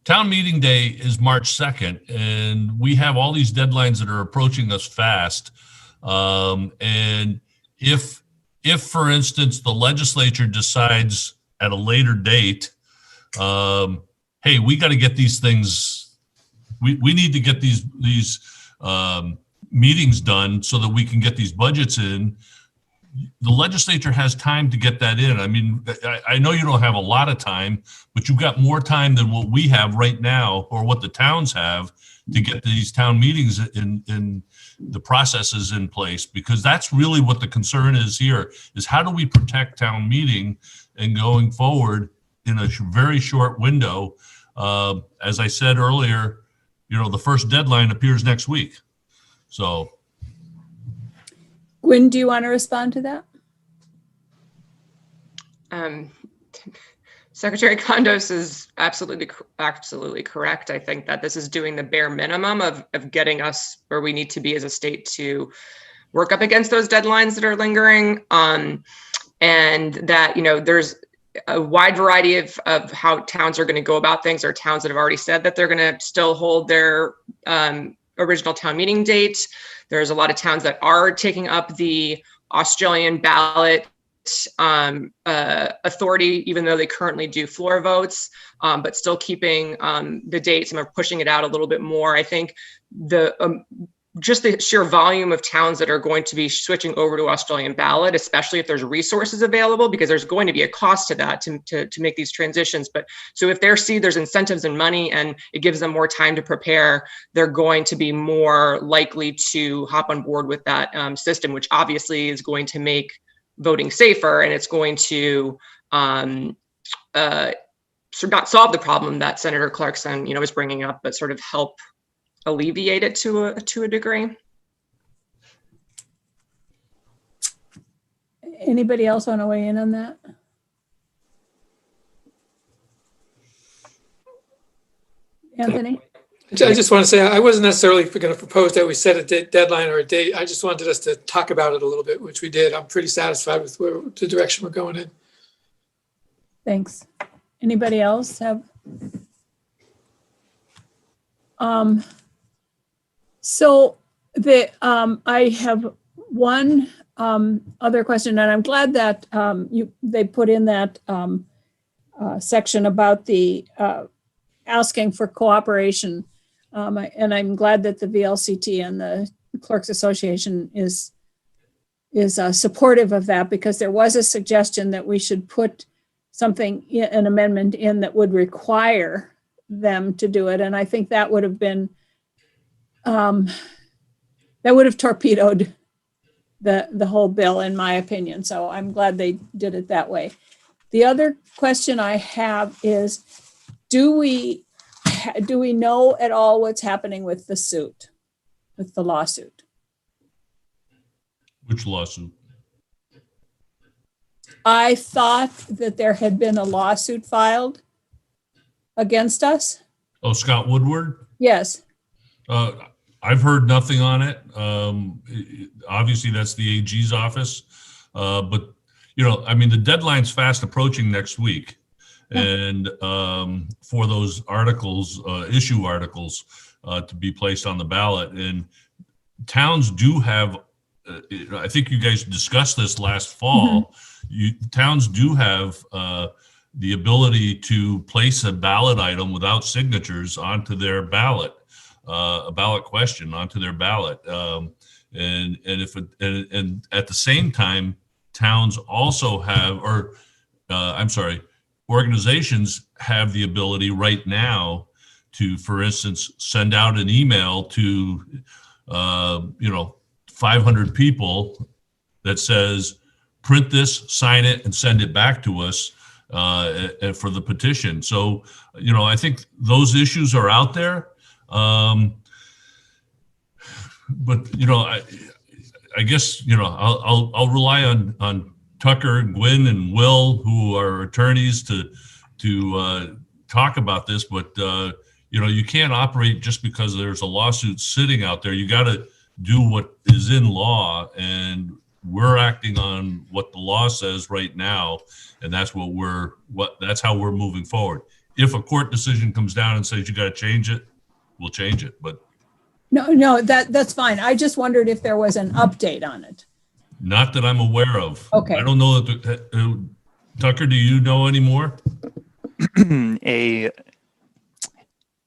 town meeting day is March 2nd, and we have all these deadlines that are approaching us fast. And if for instance, the legislature decides at a later date, hey, we got to get these things, we need to get these meetings done so that we can get these budgets in, the legislature has time to get that in. I mean, I know you don't have a lot of time, but you've got more time than what we have right now, or what the towns have, to get these town meetings in the processes in place, because that's really what the concern is here, is how do we protect town meeting and going forward in a very short window. As I said earlier, the first deadline appears next week. So. Gwen, do you want to respond to that? Secretary Kondos is absolutely correct. I think that this is doing the bare minimum of getting us where we need to be as a state to work up against those deadlines that are lingering. And that, there's a wide variety of how towns are going to go about things. There are towns that have already said that they're going to still hold their original town meeting date. There's a lot of towns that are taking up the Australian ballot authority, even though they currently do floor votes, but still keeping the dates and are pushing it out a little bit more. I think just the sheer volume of towns that are going to be switching over to Australian ballot, especially if there's resources available, because there's going to be a cost to that to make these transitions. But so if they see there's incentives and money and it gives them more time to prepare, they're going to be more likely to hop on board with that system, which obviously is going to make voting safer, and it's going to sort of not solve the problem that Senator Clarkson, is bringing up, but sort of help alleviate it to a degree. Anybody else want to weigh in on that? Anthony? I just want to say, I wasn't necessarily going to propose that we set a deadline or a date. I just wanted us to talk about it a little bit, which we did. I'm pretty satisfied with the direction we're going in. Thanks. Anybody else have? So I have one other question, and I'm glad that they put in that section about the asking for cooperation. And I'm glad that the VLCT and the Clerks Association is supportive of that, because there was a suggestion that we should put something, an amendment in that would require them to do it. And I think that would have been, that would have torpedoed the whole bill, in my opinion. So I'm glad they did it that way. The other question I have is, do we know at all what's happening with the suit, with the lawsuit? Which lawsuit? I thought that there had been a lawsuit filed against us. Oh, Scott Woodward? Yes. I've heard nothing on it. Obviously, that's the AG's office. But, I mean, the deadline's fast approaching next week. And for those articles, issue articles, to be placed on the ballot. And towns do have, I think you guys discussed this last fall, towns do have the ability to place a ballot item without signatures onto their ballot, a ballot question onto their ballot. And at the same time, towns also have, organizations have the ability right now to, for instance, send out an email to, 500 people that says, print this, sign it, and send it back to us for the petition. So, I think those issues are out there. But, I guess, I'll rely on Tucker, Gwynn, and Will, who are attorneys, to talk about this. But you can't operate just because there's a lawsuit sitting out there. You got to do what is in law, and we're acting on what the law says right now, and that's that's how we're moving forward. If a court decision comes down and says you got to change it, we'll change it. But no, that's fine. I just wondered if there was an update on it. Not that I'm aware of. Okay. I don't know that. Tucker, do you know any more?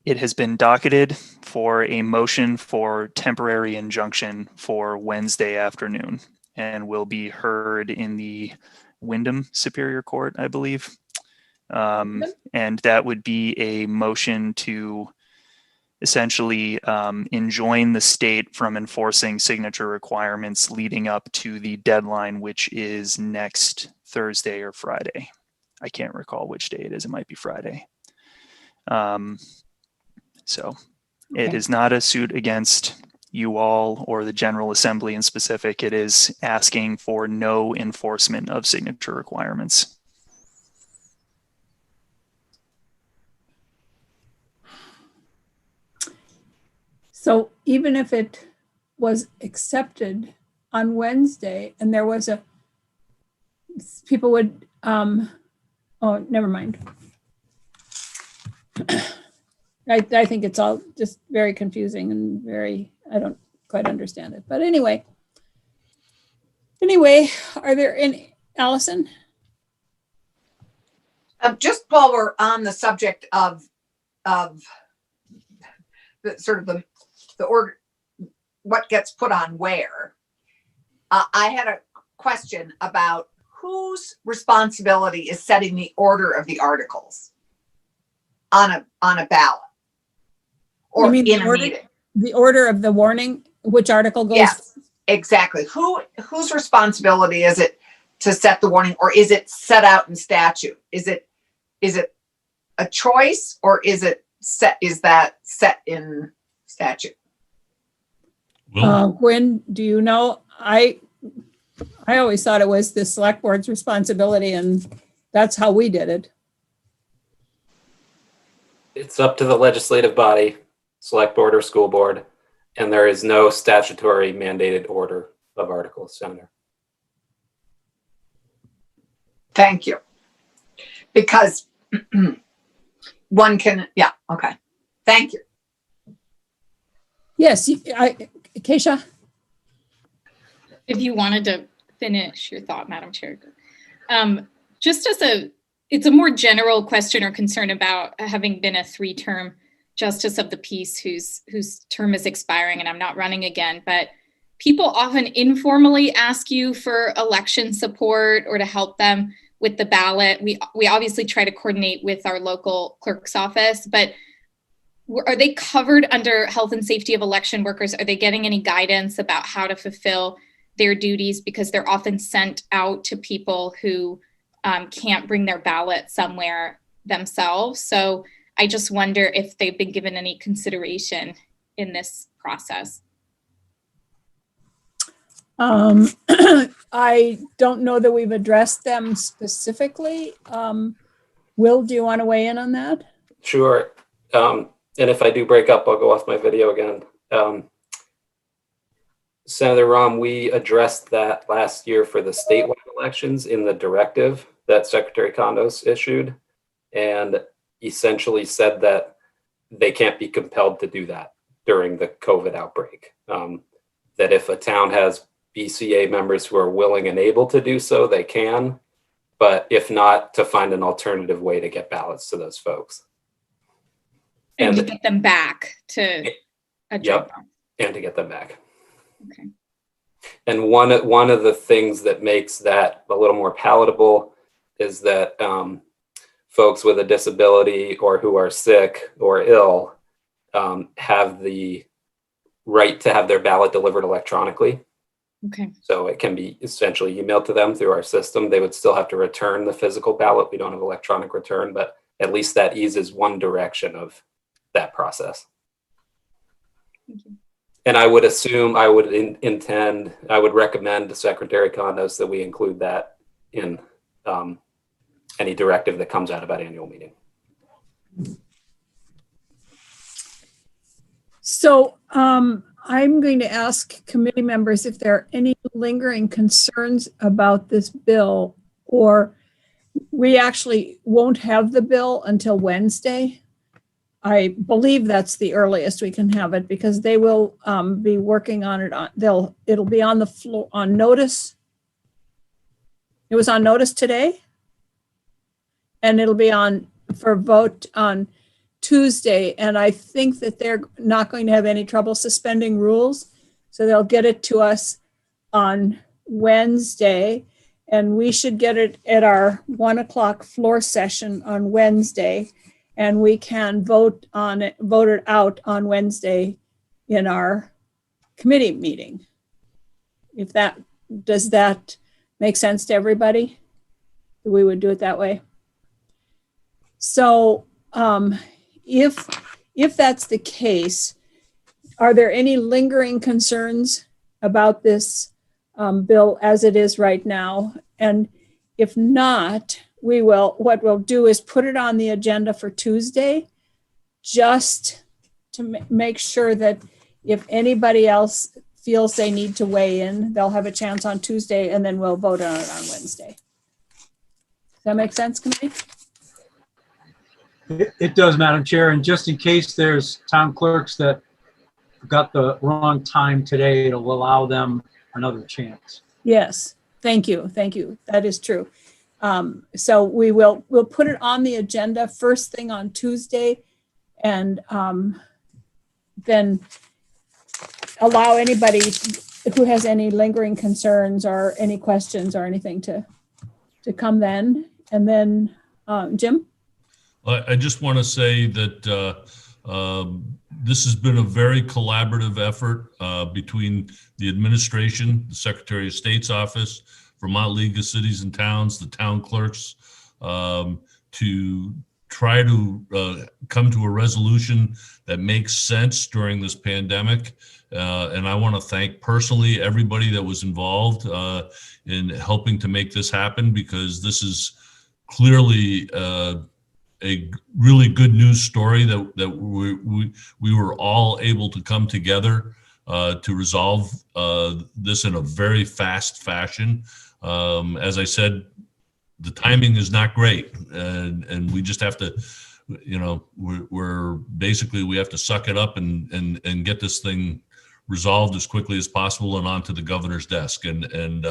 It has been docketed for a motion for temporary injunction for Wednesday afternoon, and will be heard in the Wyndham Superior Court, I believe. And that would be a motion to essentially enjoin the state from enforcing signature requirements leading up to the deadline, which is next Thursday or Friday. I can't recall which day it is. It might be Friday. So it is not a suit against you all or the General Assembly in specific. It is asking for no enforcement of signature requirements. So even if it was accepted on Wednesday and there was people would, oh, never mind. I think it's all just very confusing and I don't quite understand it. But anyway, are there any, Allison? Just while we're on the subject of the sort of the order, what gets put on where, I had a question about whose responsibility is setting the order of the articles on a ballot or in a meeting. The order of the warning, which article goes? Yes, exactly. Whose responsibility is it to set the warning, or is it set out in statute? Is it a choice, or is that set in statute. Gwen, do you know? I always thought it was the select board's responsibility, and that's how we did it. It's up to the legislative body, select board or school board, and there is no statutory mandated order of articles, Senator. Thank you. Because one can, yeah, okay. Thank you. Yes, Keisha? If you wanted to finish your thought, Madam Chair. Just as it's a more general question or concern about having been a 3-term justice of the peace whose term is expiring and I'm not running again, but people often informally ask you for election support or to help them with the ballot. We obviously try to coordinate with our local clerk's office, but are they covered under health and safety of election workers? Are they getting any guidance about how to fulfill their duties? Because they're often sent out to people who can't bring their ballot somewhere themselves. So I just wonder if they've been given any consideration in this process. I don't know that we've addressed them specifically. Will, do you want to weigh in on that? Sure. And if I do break up, I'll go off my video again. Senator Rahm, we addressed that last year for the statewide elections in the directive that Secretary Kondos issued, and essentially said that they can't be compelled to do that during the COVID outbreak. That if a town has BCA members who are willing and able to do so, they can, but if not, to find an alternative way to get ballots to those folks. And to get them back to a job. And to get them back. Okay. And one of the things that makes that a little more palatable is that folks with a disability or who are sick or ill have the right to have their ballot delivered electronically. Okay. So it can be essentially emailed to them through our system. They would still have to return the physical ballot. We don't have electronic return, but at least that eases one direction of that process. Thank you. And I would assume, I would recommend to Secretary Kondos that we include that in any directive that comes out of that annual meeting. So I'm going to ask committee members if there are any lingering concerns about this bill, or we actually won't have the bill until Wednesday. I believe that's the earliest we can have it, because they will be working on it. It'll be on the floor on notice. It was on notice today, and it'll be on for vote on Tuesday. And I think that they're not going to have any trouble suspending rules, so they'll get it to us on Wednesday, and we should get it at our 1 o'clock floor session on Wednesday. And we can vote it out on Wednesday in our committee meeting. Does that make sense to everybody? We would do it that way. So if that's the case, are there any lingering concerns about this bill as it is right now? And if not, what we'll do is put it on the agenda for Tuesday, just to make sure that if anybody else feels they need to weigh in, they'll have a chance on Tuesday, and then we'll vote on it on Wednesday. Does that make sense, committee? It does, Madam Chair. And just in case there's town clerks that got the wrong time today, it'll allow them another chance. Yes, thank you. Thank you. That is true. So we'll put it on the agenda first thing on Tuesday, and then allow anybody who has any lingering concerns or any questions or anything to come then. And then, Jim? I just want to say that this has been a very collaborative effort between the administration, the Secretary of State's office, Vermont League of Cities and Towns, the town clerks, to try to come to a resolution that makes sense during this pandemic. And I want to thank personally everybody that was involved in helping to make this happen, because this is clearly a really good news story that we were all able to come together to resolve this in a very fast fashion. As I said, the timing is not great, and we just have to, we're basically, we have to suck it up and get this thing resolved as quickly as possible and onto the governor's desk. And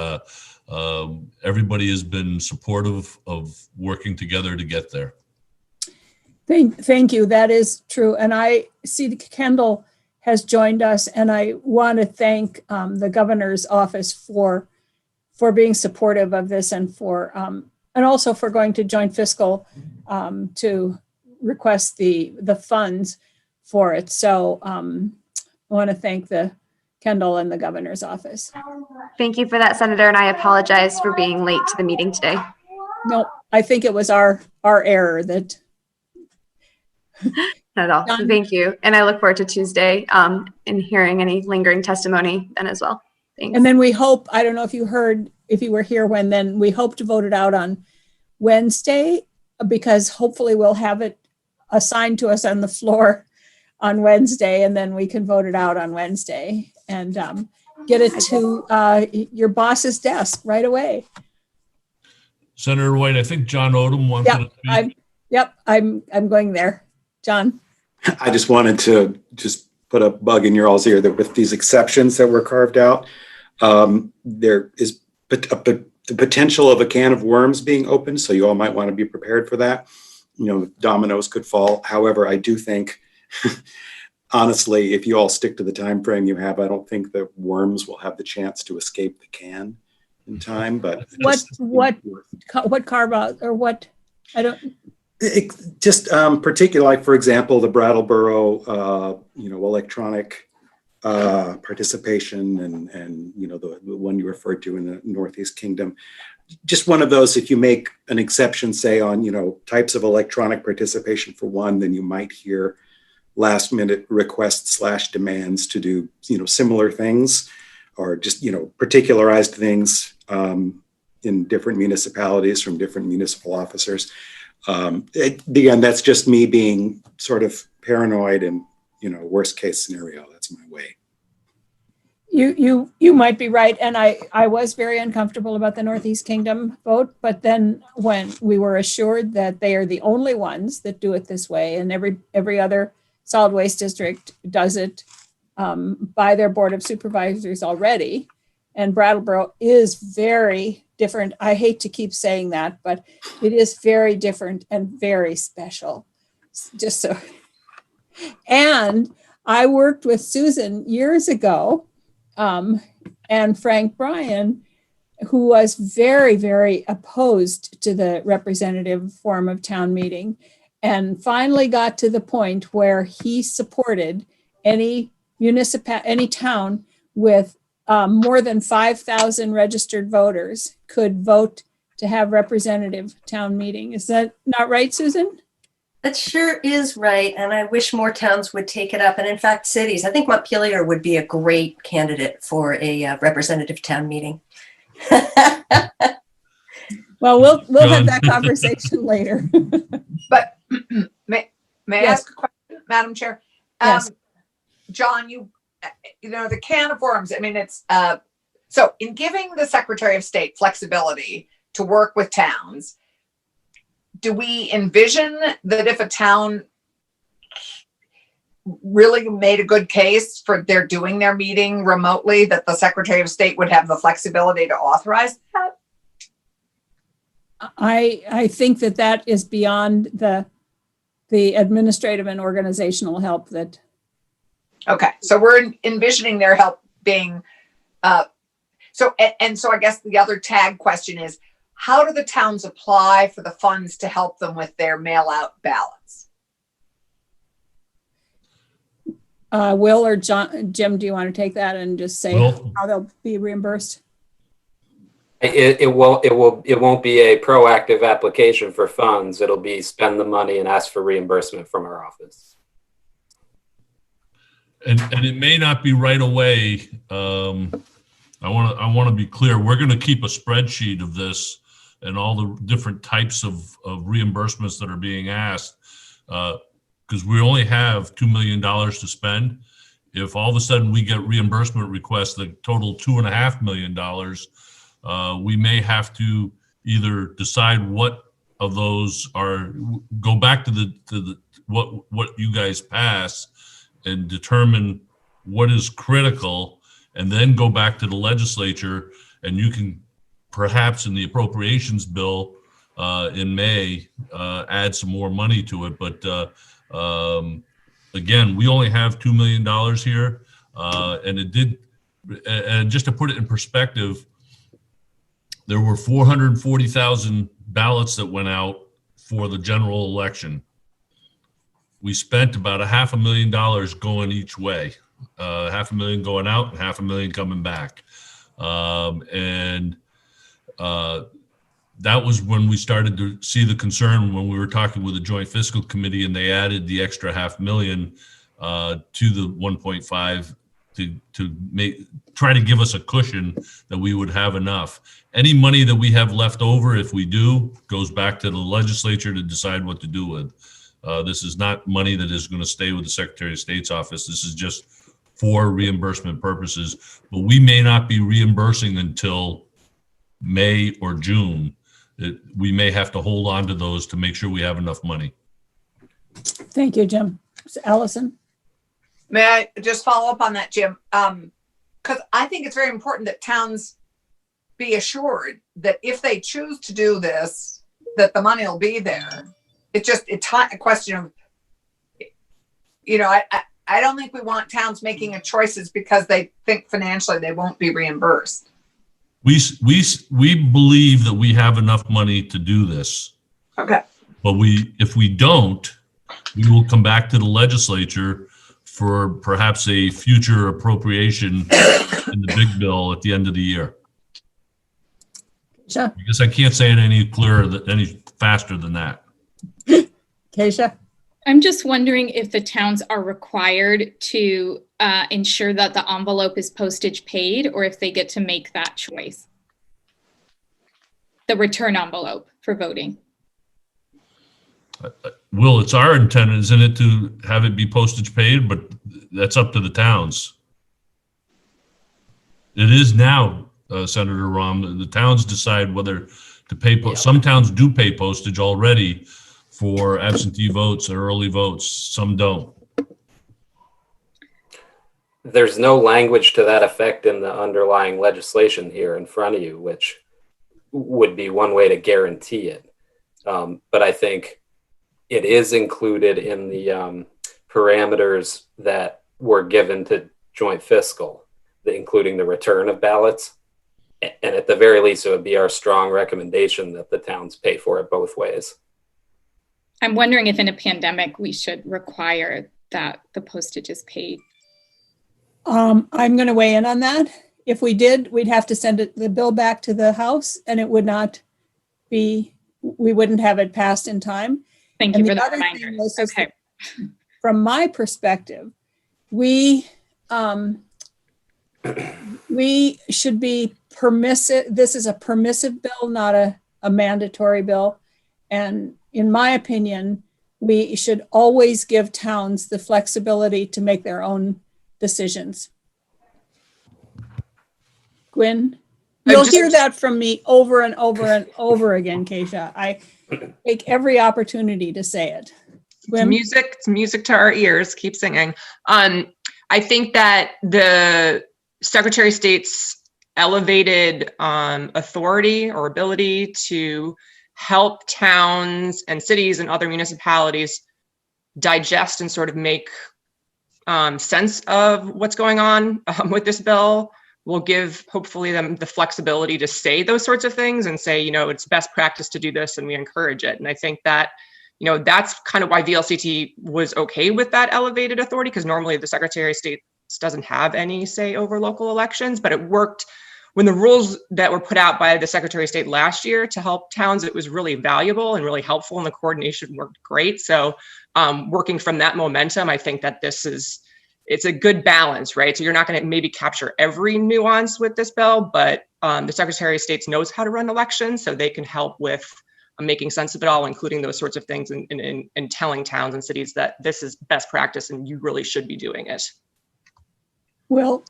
everybody has been supportive of working together to get there. Thank you. That is true. And I see Kendall has joined us, and I want to thank the governor's office for being supportive of this, and and also for going to joint fiscal to request the funds for it. So I want to thank the Kendall and the governor's office. Thank you for that, Senator, and I apologize for being late to the meeting today. No, I think it was our error that. Not at all. Done. Thank you. And I look forward to Tuesday and hearing any lingering testimony then as well. Thanks. And then we hope, I don't know if you heard, if you were here when, then we hope to vote it out on Wednesday, because hopefully we'll have it assigned to us on the floor on Wednesday, and then we can vote it out on Wednesday and get it to your boss's desk right away. Senator White, I think John Odom wanted to speak. I'm going there. John? I just wanted to put a bug in your all's ear that with these exceptions that were carved out, there is the potential of a can of worms being opened. So you all might want to be prepared for that. Dominoes could fall. However, I do think, honestly, if you all stick to the time frame you have, I don't think that worms will have the chance to escape the can in time. But what carve out, or what? I don't. Particularly, like, for example, the Brattleboro, electronic participation, and the one you referred to in the Northeast Kingdom. Just one of those, if you make an exception, say on, types of electronic participation for one, then you might hear last minute requests / demands to do, similar things, or just, particularized things in different municipalities from different municipal officers. Again, that's just me being sort of paranoid and, worst case scenario. That's my way. You might be right. And I was very uncomfortable about the Northeast Kingdom vote, but then when we were assured that they are the only ones that do it this way, and every other solid waste district does it by their board of supervisors already, and Brattleboro is very different. I hate to keep saying that, but it is very different and very special. Just so. And I worked with Susan years ago, and Frank Bryan, who was very, very opposed to the representative form of town meeting, and finally got to the point where he supported any town with more than 5,000 registered voters could vote to have representative town meeting. Is that not right, Susan? That sure is right. And I wish more towns would take it up. And in fact, cities, I think Montpelier would be a great candidate for a representative town meeting. Well, we'll have that conversation later. But may I ask a question, Madam Chair? Yes. John, the can of worms, I mean, it's, so in giving the Secretary of State flexibility to work with towns, do we envision that if a town really made a good case for their doing their meeting remotely, that the Secretary of State would have the flexibility to authorize that? I think that is beyond the administrative and organizational help that. Okay, so we're envisioning their help being, so I guess the other tag question is, how do the towns apply for the funds to help them with their mail-out ballots? Will or Jim, do you want to take that and just say Will. how they'll be reimbursed? It won't be a proactive application for funds. It'll be spend the money and ask for reimbursement from our office. And it may not be right away. I want to be clear. We're going to keep a spreadsheet of this and all the different types of reimbursements that are being asked, because we only have $2 million to spend. If all of a sudden we get reimbursement requests that total $2.5 million, we may have to either decide what of those are, go back to what you guys pass and determine what is critical, and then go back to the legislature, and you can perhaps in the appropriations bill in May add some more money to it. But again, we only have $2 million here, and just to put it in perspective, there were 440,000 ballots that went out for the general election. We spent about $500,000 going each way, $500,000 going out and $500,000 coming back. That was when we started to see the concern when we were talking with the Joint Fiscal Committee, and they added the extra $500,000 to the 1.5 to try to give us a cushion that we would have enough. Any money that we have left over, if we do, goes back to the legislature to decide what to do with. This is not money that is going to stay with the Secretary of State's office. This is just for reimbursement purposes, but we may not be reimbursing until May or June. We may have to hold on to those to make sure we have enough money. Thank you, Jim. Allison? May I just follow up on that, Jim? Because I think it's very important that towns be assured that if they choose to do this, that the money will be there. It's just a question of, I don't think we want towns making choices because they think financially they won't be reimbursed. We believe that we have enough money to do this. Okay. But if we don't, we will come back to the legislature for perhaps a future appropriation in the big bill at the end of the year. Sure. Because I can't say it any clearer, any faster than that. Keisha? I'm just wondering if the towns are required to ensure that the envelope is postage paid, or if they get to make that choice. The return envelope for voting. Will, it's our intent, isn't it, to have it be postage paid, but that's up to the towns. It is now, Senator Rahm, the towns decide whether to pay. Some towns do pay postage already for absentee votes or early votes. Some don't. There's no language to that effect in the underlying legislation here in front of you, which would be one way to guarantee it. But I think it is included in the parameters that were given to joint fiscal, including the return of ballots. And at the very least, it would be our strong recommendation that the towns pay for it both ways. I'm wondering if in a pandemic, we should require that the postage is paid. I'm going to weigh in on that. If we did, we'd have to send the bill back to the House, and it would not be, we wouldn't have it passed in time. Thank you for the reminder. Okay. From my perspective, we should be permissive. This is a permissive bill, not a mandatory bill. And in my opinion, we should always give towns the flexibility to make their own decisions. Gwyn, you'll hear that from me over and over and over again, Keisha. I take every opportunity to say it. Gwyn? It's music to our ears. Keep singing. I think that the Secretary of State's elevated authority or ability to help towns and cities and other municipalities digest and sort of make sense of what's going on with this bill will give hopefully them the flexibility to say those sorts of things and say, it's best practice to do this and we encourage it. And I think that, that's kind of why VLCT was okay with that elevated authority, because normally the Secretary of State doesn't have any say over local elections, but it worked when the rules that were put out by the Secretary of State last year to help towns, it was really valuable and really helpful, and the coordination worked great. So working from that momentum, I think that it's a good balance, right? So you're not going to maybe capture every nuance with this bill, but the Secretary of State knows how to run elections, so they can help with making sense of it all, including those sorts of things, and telling towns and cities that this is best practice and you really should be doing it. Will?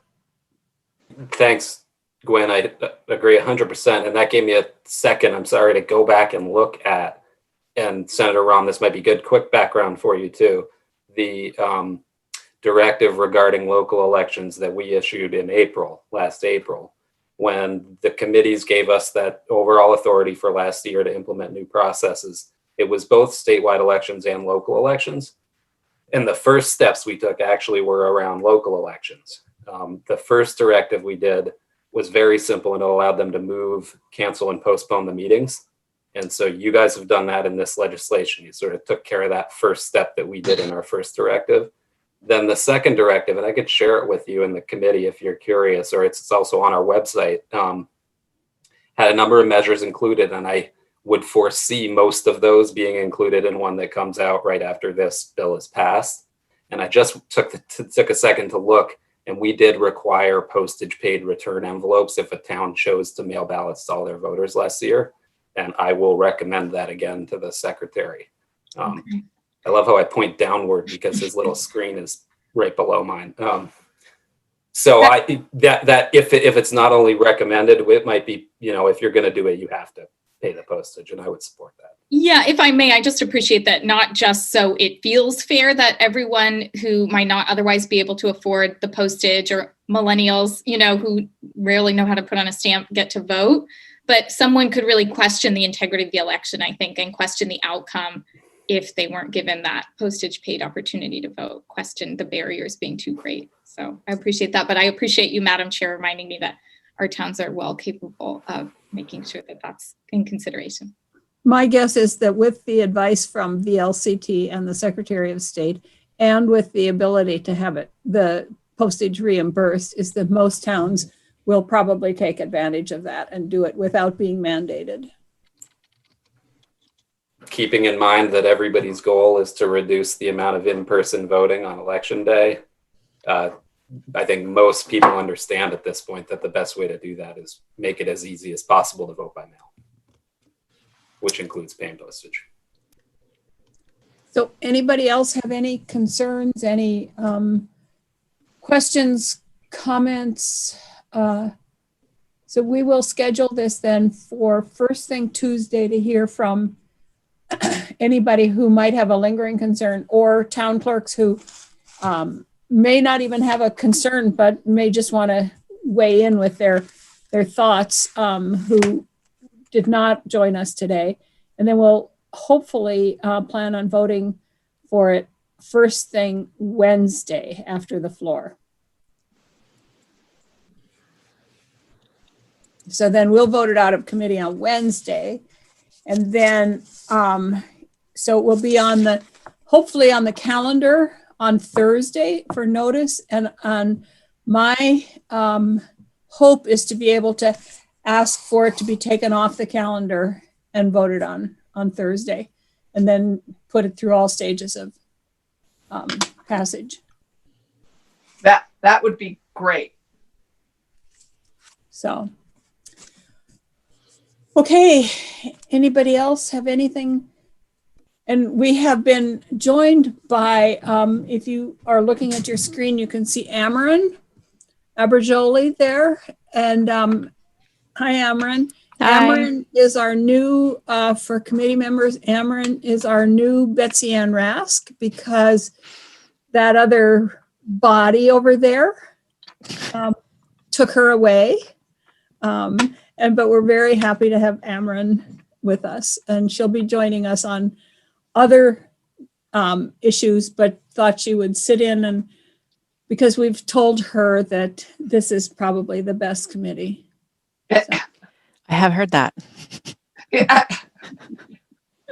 Thanks, Gwen. I agree 100%. And that gave me a second, I'm sorry, to go back and look at, and Senator Rahm, this might be good, quick background for you too. The directive regarding local elections that we issued in last April, when the committees gave us that overall authority for last year to implement new processes. It was both statewide elections and local elections. And the first steps we took actually were around local elections. The first directive we did was very simple, and it allowed them to move, cancel, and postpone the meetings. And so you guys have done that in this legislation. You sort of took care of that first step that we did in our first directive. Then the second directive, and I could share it with you in the committee if you're curious, or it's also on our website, had a number of measures included, and I would foresee most of those being included in one that comes out right after this bill is passed. And I just took a second to look, and we did require postage paid return envelopes if a town chose to mail ballots to all their voters last year. And I will recommend that again to the secretary. Okay. I love how I point downward because his little screen is right below mine. So that if it's not only recommended, it might be, if you're going to do it, you have to pay the postage, and I would support that. Yeah, if I may, I just appreciate that, not just so it feels fair that everyone who might not otherwise be able to afford the postage, or millennials, who rarely know how to put on a stamp, get to vote, but someone could really question the integrity of the election, I think, and question the outcome if they weren't given that postage paid opportunity to vote, question the barriers being too great. So I appreciate that, but I appreciate you, Madam Chair, reminding me that our towns are well capable of making sure that that's in consideration. My guess is that with the advice from VLCT and the Secretary of State, and with the ability to have the postage reimbursed, is that most towns will probably take advantage of that and do it without being mandated. Keeping in mind that everybody's goal is to reduce the amount of in-person voting on election day, I think most people understand at this point that the best way to do that is make it as easy as possible to vote by mail, which includes paying postage. So anybody else have any concerns, any questions, comments? So we will schedule this then for first thing Tuesday to hear from anybody who might have a lingering concern, or town clerks who may not even have a concern, but may just want to weigh in with their thoughts, who did not join us today. And then we'll hopefully plan on voting for it first thing Wednesday after the floor. So then we'll vote it out of committee on Wednesday. And then, so it will be hopefully on the calendar on Thursday for notice. And on my hope is to be able to ask for it to be taken off the calendar and voted on Thursday, and then put it through all stages of passage. That would be great. So, okay, anybody else have anything? And we have been joined by, if you are looking at your screen, you can see Ameren Aberjoli there. And hi, Ameren. Hi. Ameren is our new, for committee members, Ameren is our new Betsy Ann Rask, because that other body over there took her away. But we're very happy to have Ameren with us, and she'll be joining us on other issues, but thought she would sit in, and because we've told her that this is probably the best committee. So. I have heard that. I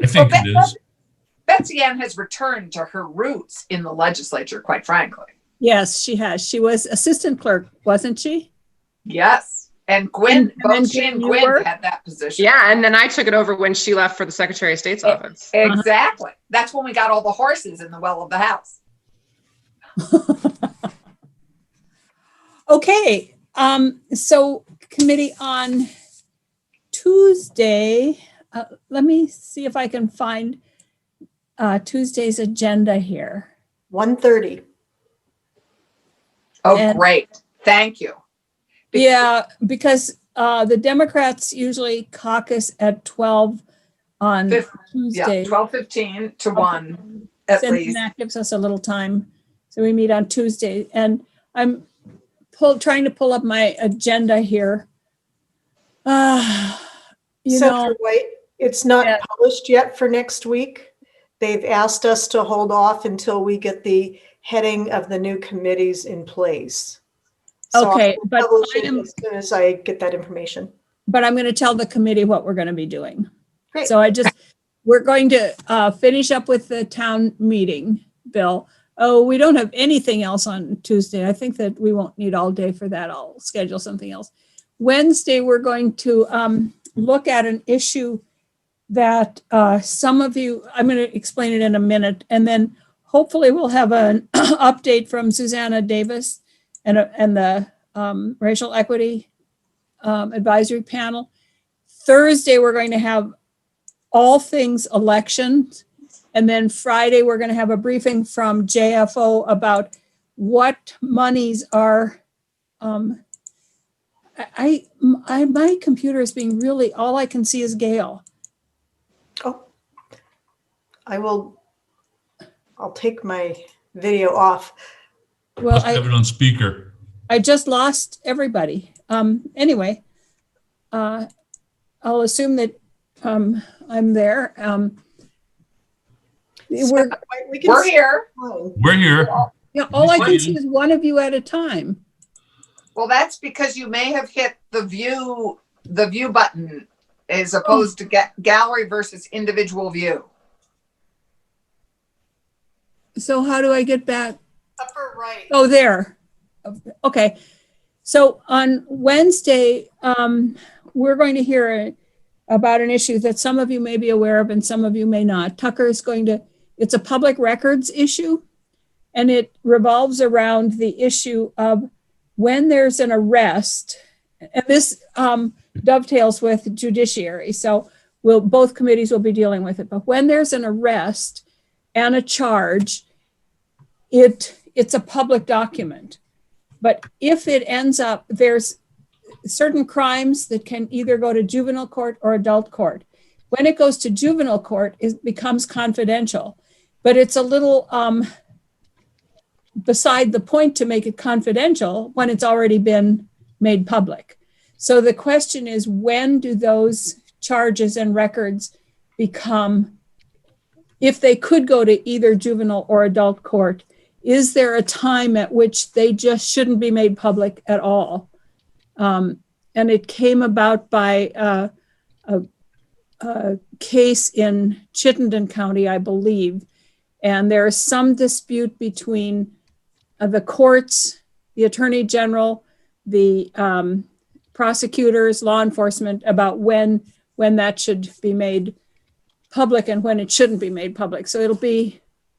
think it is. Betsy Ann has returned to her roots in the legislature, quite frankly. Yes, she has. She was assistant clerk, wasn't she? Yes. And Gwen, And then both she and Gwen, you Gwen were? had that position. Yeah, and then I took it over when she left for the Secretary of State's office. Exactly. That's when we got all the horses in the well of the house. Okay, so committee on Tuesday, let me see if I can find Tuesday's agenda here. 1:30. Oh, And- great. Thank you. Yeah, because the Democrats usually caucus at 12 on Yeah, Tuesday. 12:15 to 1 at And least. that gives us a little time. So we meet on Tuesday. And I'm trying to pull up my agenda here. You Senator know, White, it's not Yeah. published yet for next week. They've asked us to hold off until we get the heading of the new committees in place. So Okay, I'll but publish I it am- as soon as I get that information. but I'm going to tell the committee what we're going to be doing. Great. So we're going to finish up with the town meeting, Bill. Oh, we don't have anything else on Tuesday. I think that we won't need all day for that. I'll schedule something else. Wednesday, we're going to look at an issue that some of you, I'm going to explain it in a minute, and then hopefully we'll have an update from Susanna Davis and the Racial Equity Advisory Panel. Thursday, we're going to have all things elections. And then Friday, we're going to have a briefing from JFO about what monies are, my computer is being really, all I can see is Gail. Oh, I'll take my video off. Well, Must have it on speaker. I just lost everybody. Anyway, I'll assume that I'm there. We're We're here. We're here. Yeah, all I can see is one of you at a time. Well, that's because you may have hit the view button as opposed to gallery versus individual view. So how do I get back? Upper right. Oh, there. Okay. So on Wednesday, we're going to hear about an issue that some of you may be aware of and some of you may not. Tucker is it's a public records issue, and it revolves around the issue of when there's an arrest, and this dovetails with judiciary. So both committees will be dealing with it. But when there's an arrest and a charge, it's a public document. But if it ends up, there's certain crimes that can either go to juvenile court or adult court. When it goes to juvenile court, it becomes confidential. But it's a little beside the point to make it confidential when it's already been made public. So the question is, when do those charges and records become, if they could go to either juvenile or adult court, is there a time at which they just shouldn't be made public at all? And it came about by a case in Chittenden County, I believe. And there is some dispute between the courts, the attorney general, the prosecutors, law enforcement about when that should be made public and when it shouldn't be made public. So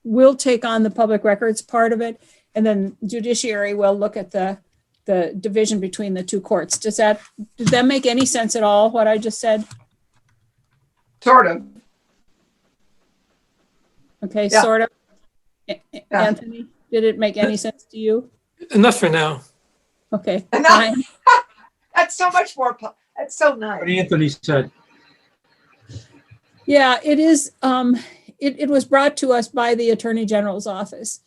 we'll take on the public records part of it, and then judiciary will look at the division between the two courts. Did that make any sense at all, what I just said? Sort of. Okay, Yeah. sort of. Anthony, did it make any sense to you? Enough for now. Okay, Enough. fine. That's so much more. That's so nice. What Anthony said. Yeah, it is. It was brought to us by the Attorney General's office.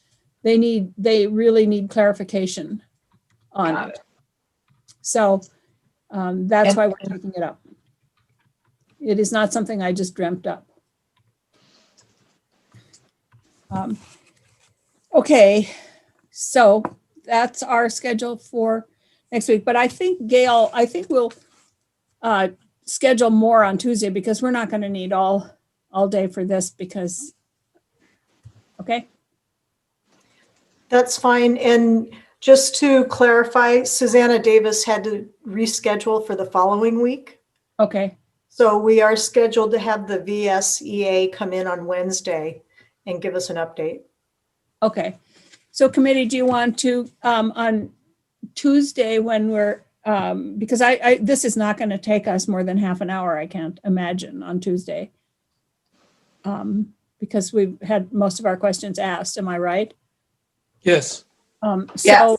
They really need clarification on Got it. So that's why we're taking it up. It is not something I just dreamt up. Okay, so that's our schedule for next week. But I think, Gail, we'll schedule more on Tuesday because we're not going to need all day for this okay? That's fine. And Just to clarify, Susanna Davis had to reschedule for the following week. Okay, So we are scheduled to have the VSEA come in on Wednesday and give us an update. okay. So committee, do you want to, on Tuesday when we're, because this is not going to take us more than half an hour, I can't imagine on Tuesday. Because we've had most of our questions asked, am I right? Yes. Yes. So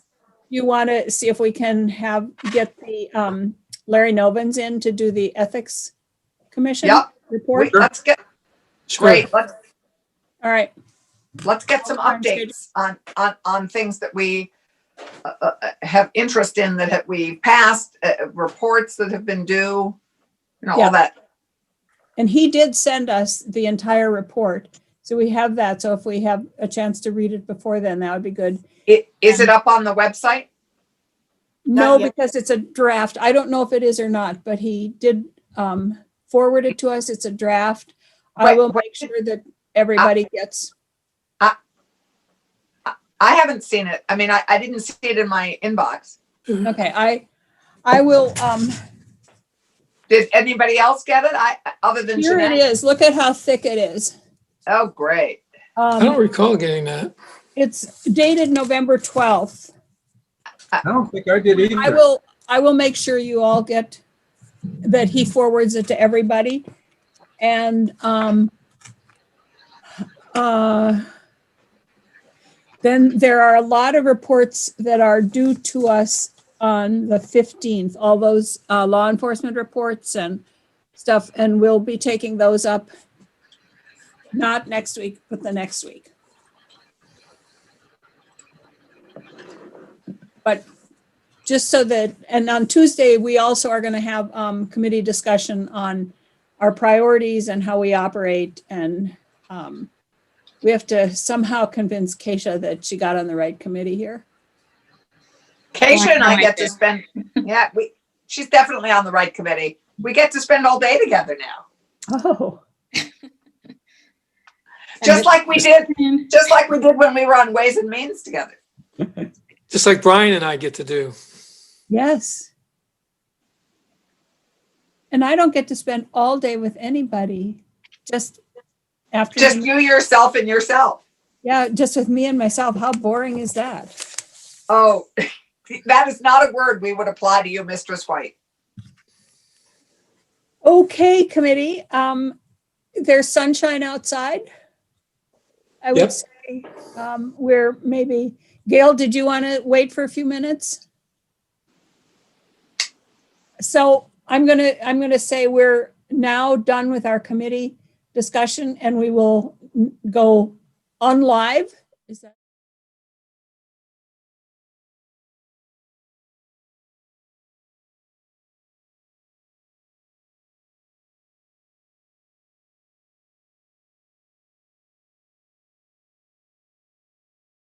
you want to see if we can get the Larry Novins in to do the ethics commission Yep. report? Let's get, Sure. great, All right. let's get some updates on things that we have interest in, that we passed, reports that have been due, Yeah. all that. And he did send us the entire report. So we have that. So if we have a chance to read it before then, that would be good. Is it up on the website? No, Not yet. because it's a draft. I don't know if it is or not, but he did forward it to us. It's a draft. I will make sure that everybody gets. I haven't seen it. I mean, I didn't see it in my inbox. Okay, I will. Did anybody else get it? Other than Here it Jeanette? is. Look at how thick it is. Oh, great. I don't recall getting that. It's dated November 12th. I don't think I did either. I will make sure you all get that. He forwards it to everybody. And then there are a lot of reports that are due to us on the 15th, all those law enforcement reports and stuff, and we'll be taking those up not next week, but the next week. But just so that, and on Tuesday, we also are going to have committee discussion on our priorities and how we operate. And we have to somehow convince Keisha that she got on the right committee here. Keisha and I get to spend, she's definitely on the right committee. We get to spend all day together now. Oh. Just like we did when we were on Ways and Means together. Just like Brian and I get to do. Yes. And I don't get to spend all day with anybody, just after. Just you, yourself, and yourself. Yeah, just with me and myself. How boring is that? Oh, that is not a word we would apply to you, Mistress White. Okay, committee. There's sunshine outside. I would say we're maybe, Gail, did you want to wait for a few minutes? So I'm gonna say we're now done with our committee discussion and we will go on live. Is that?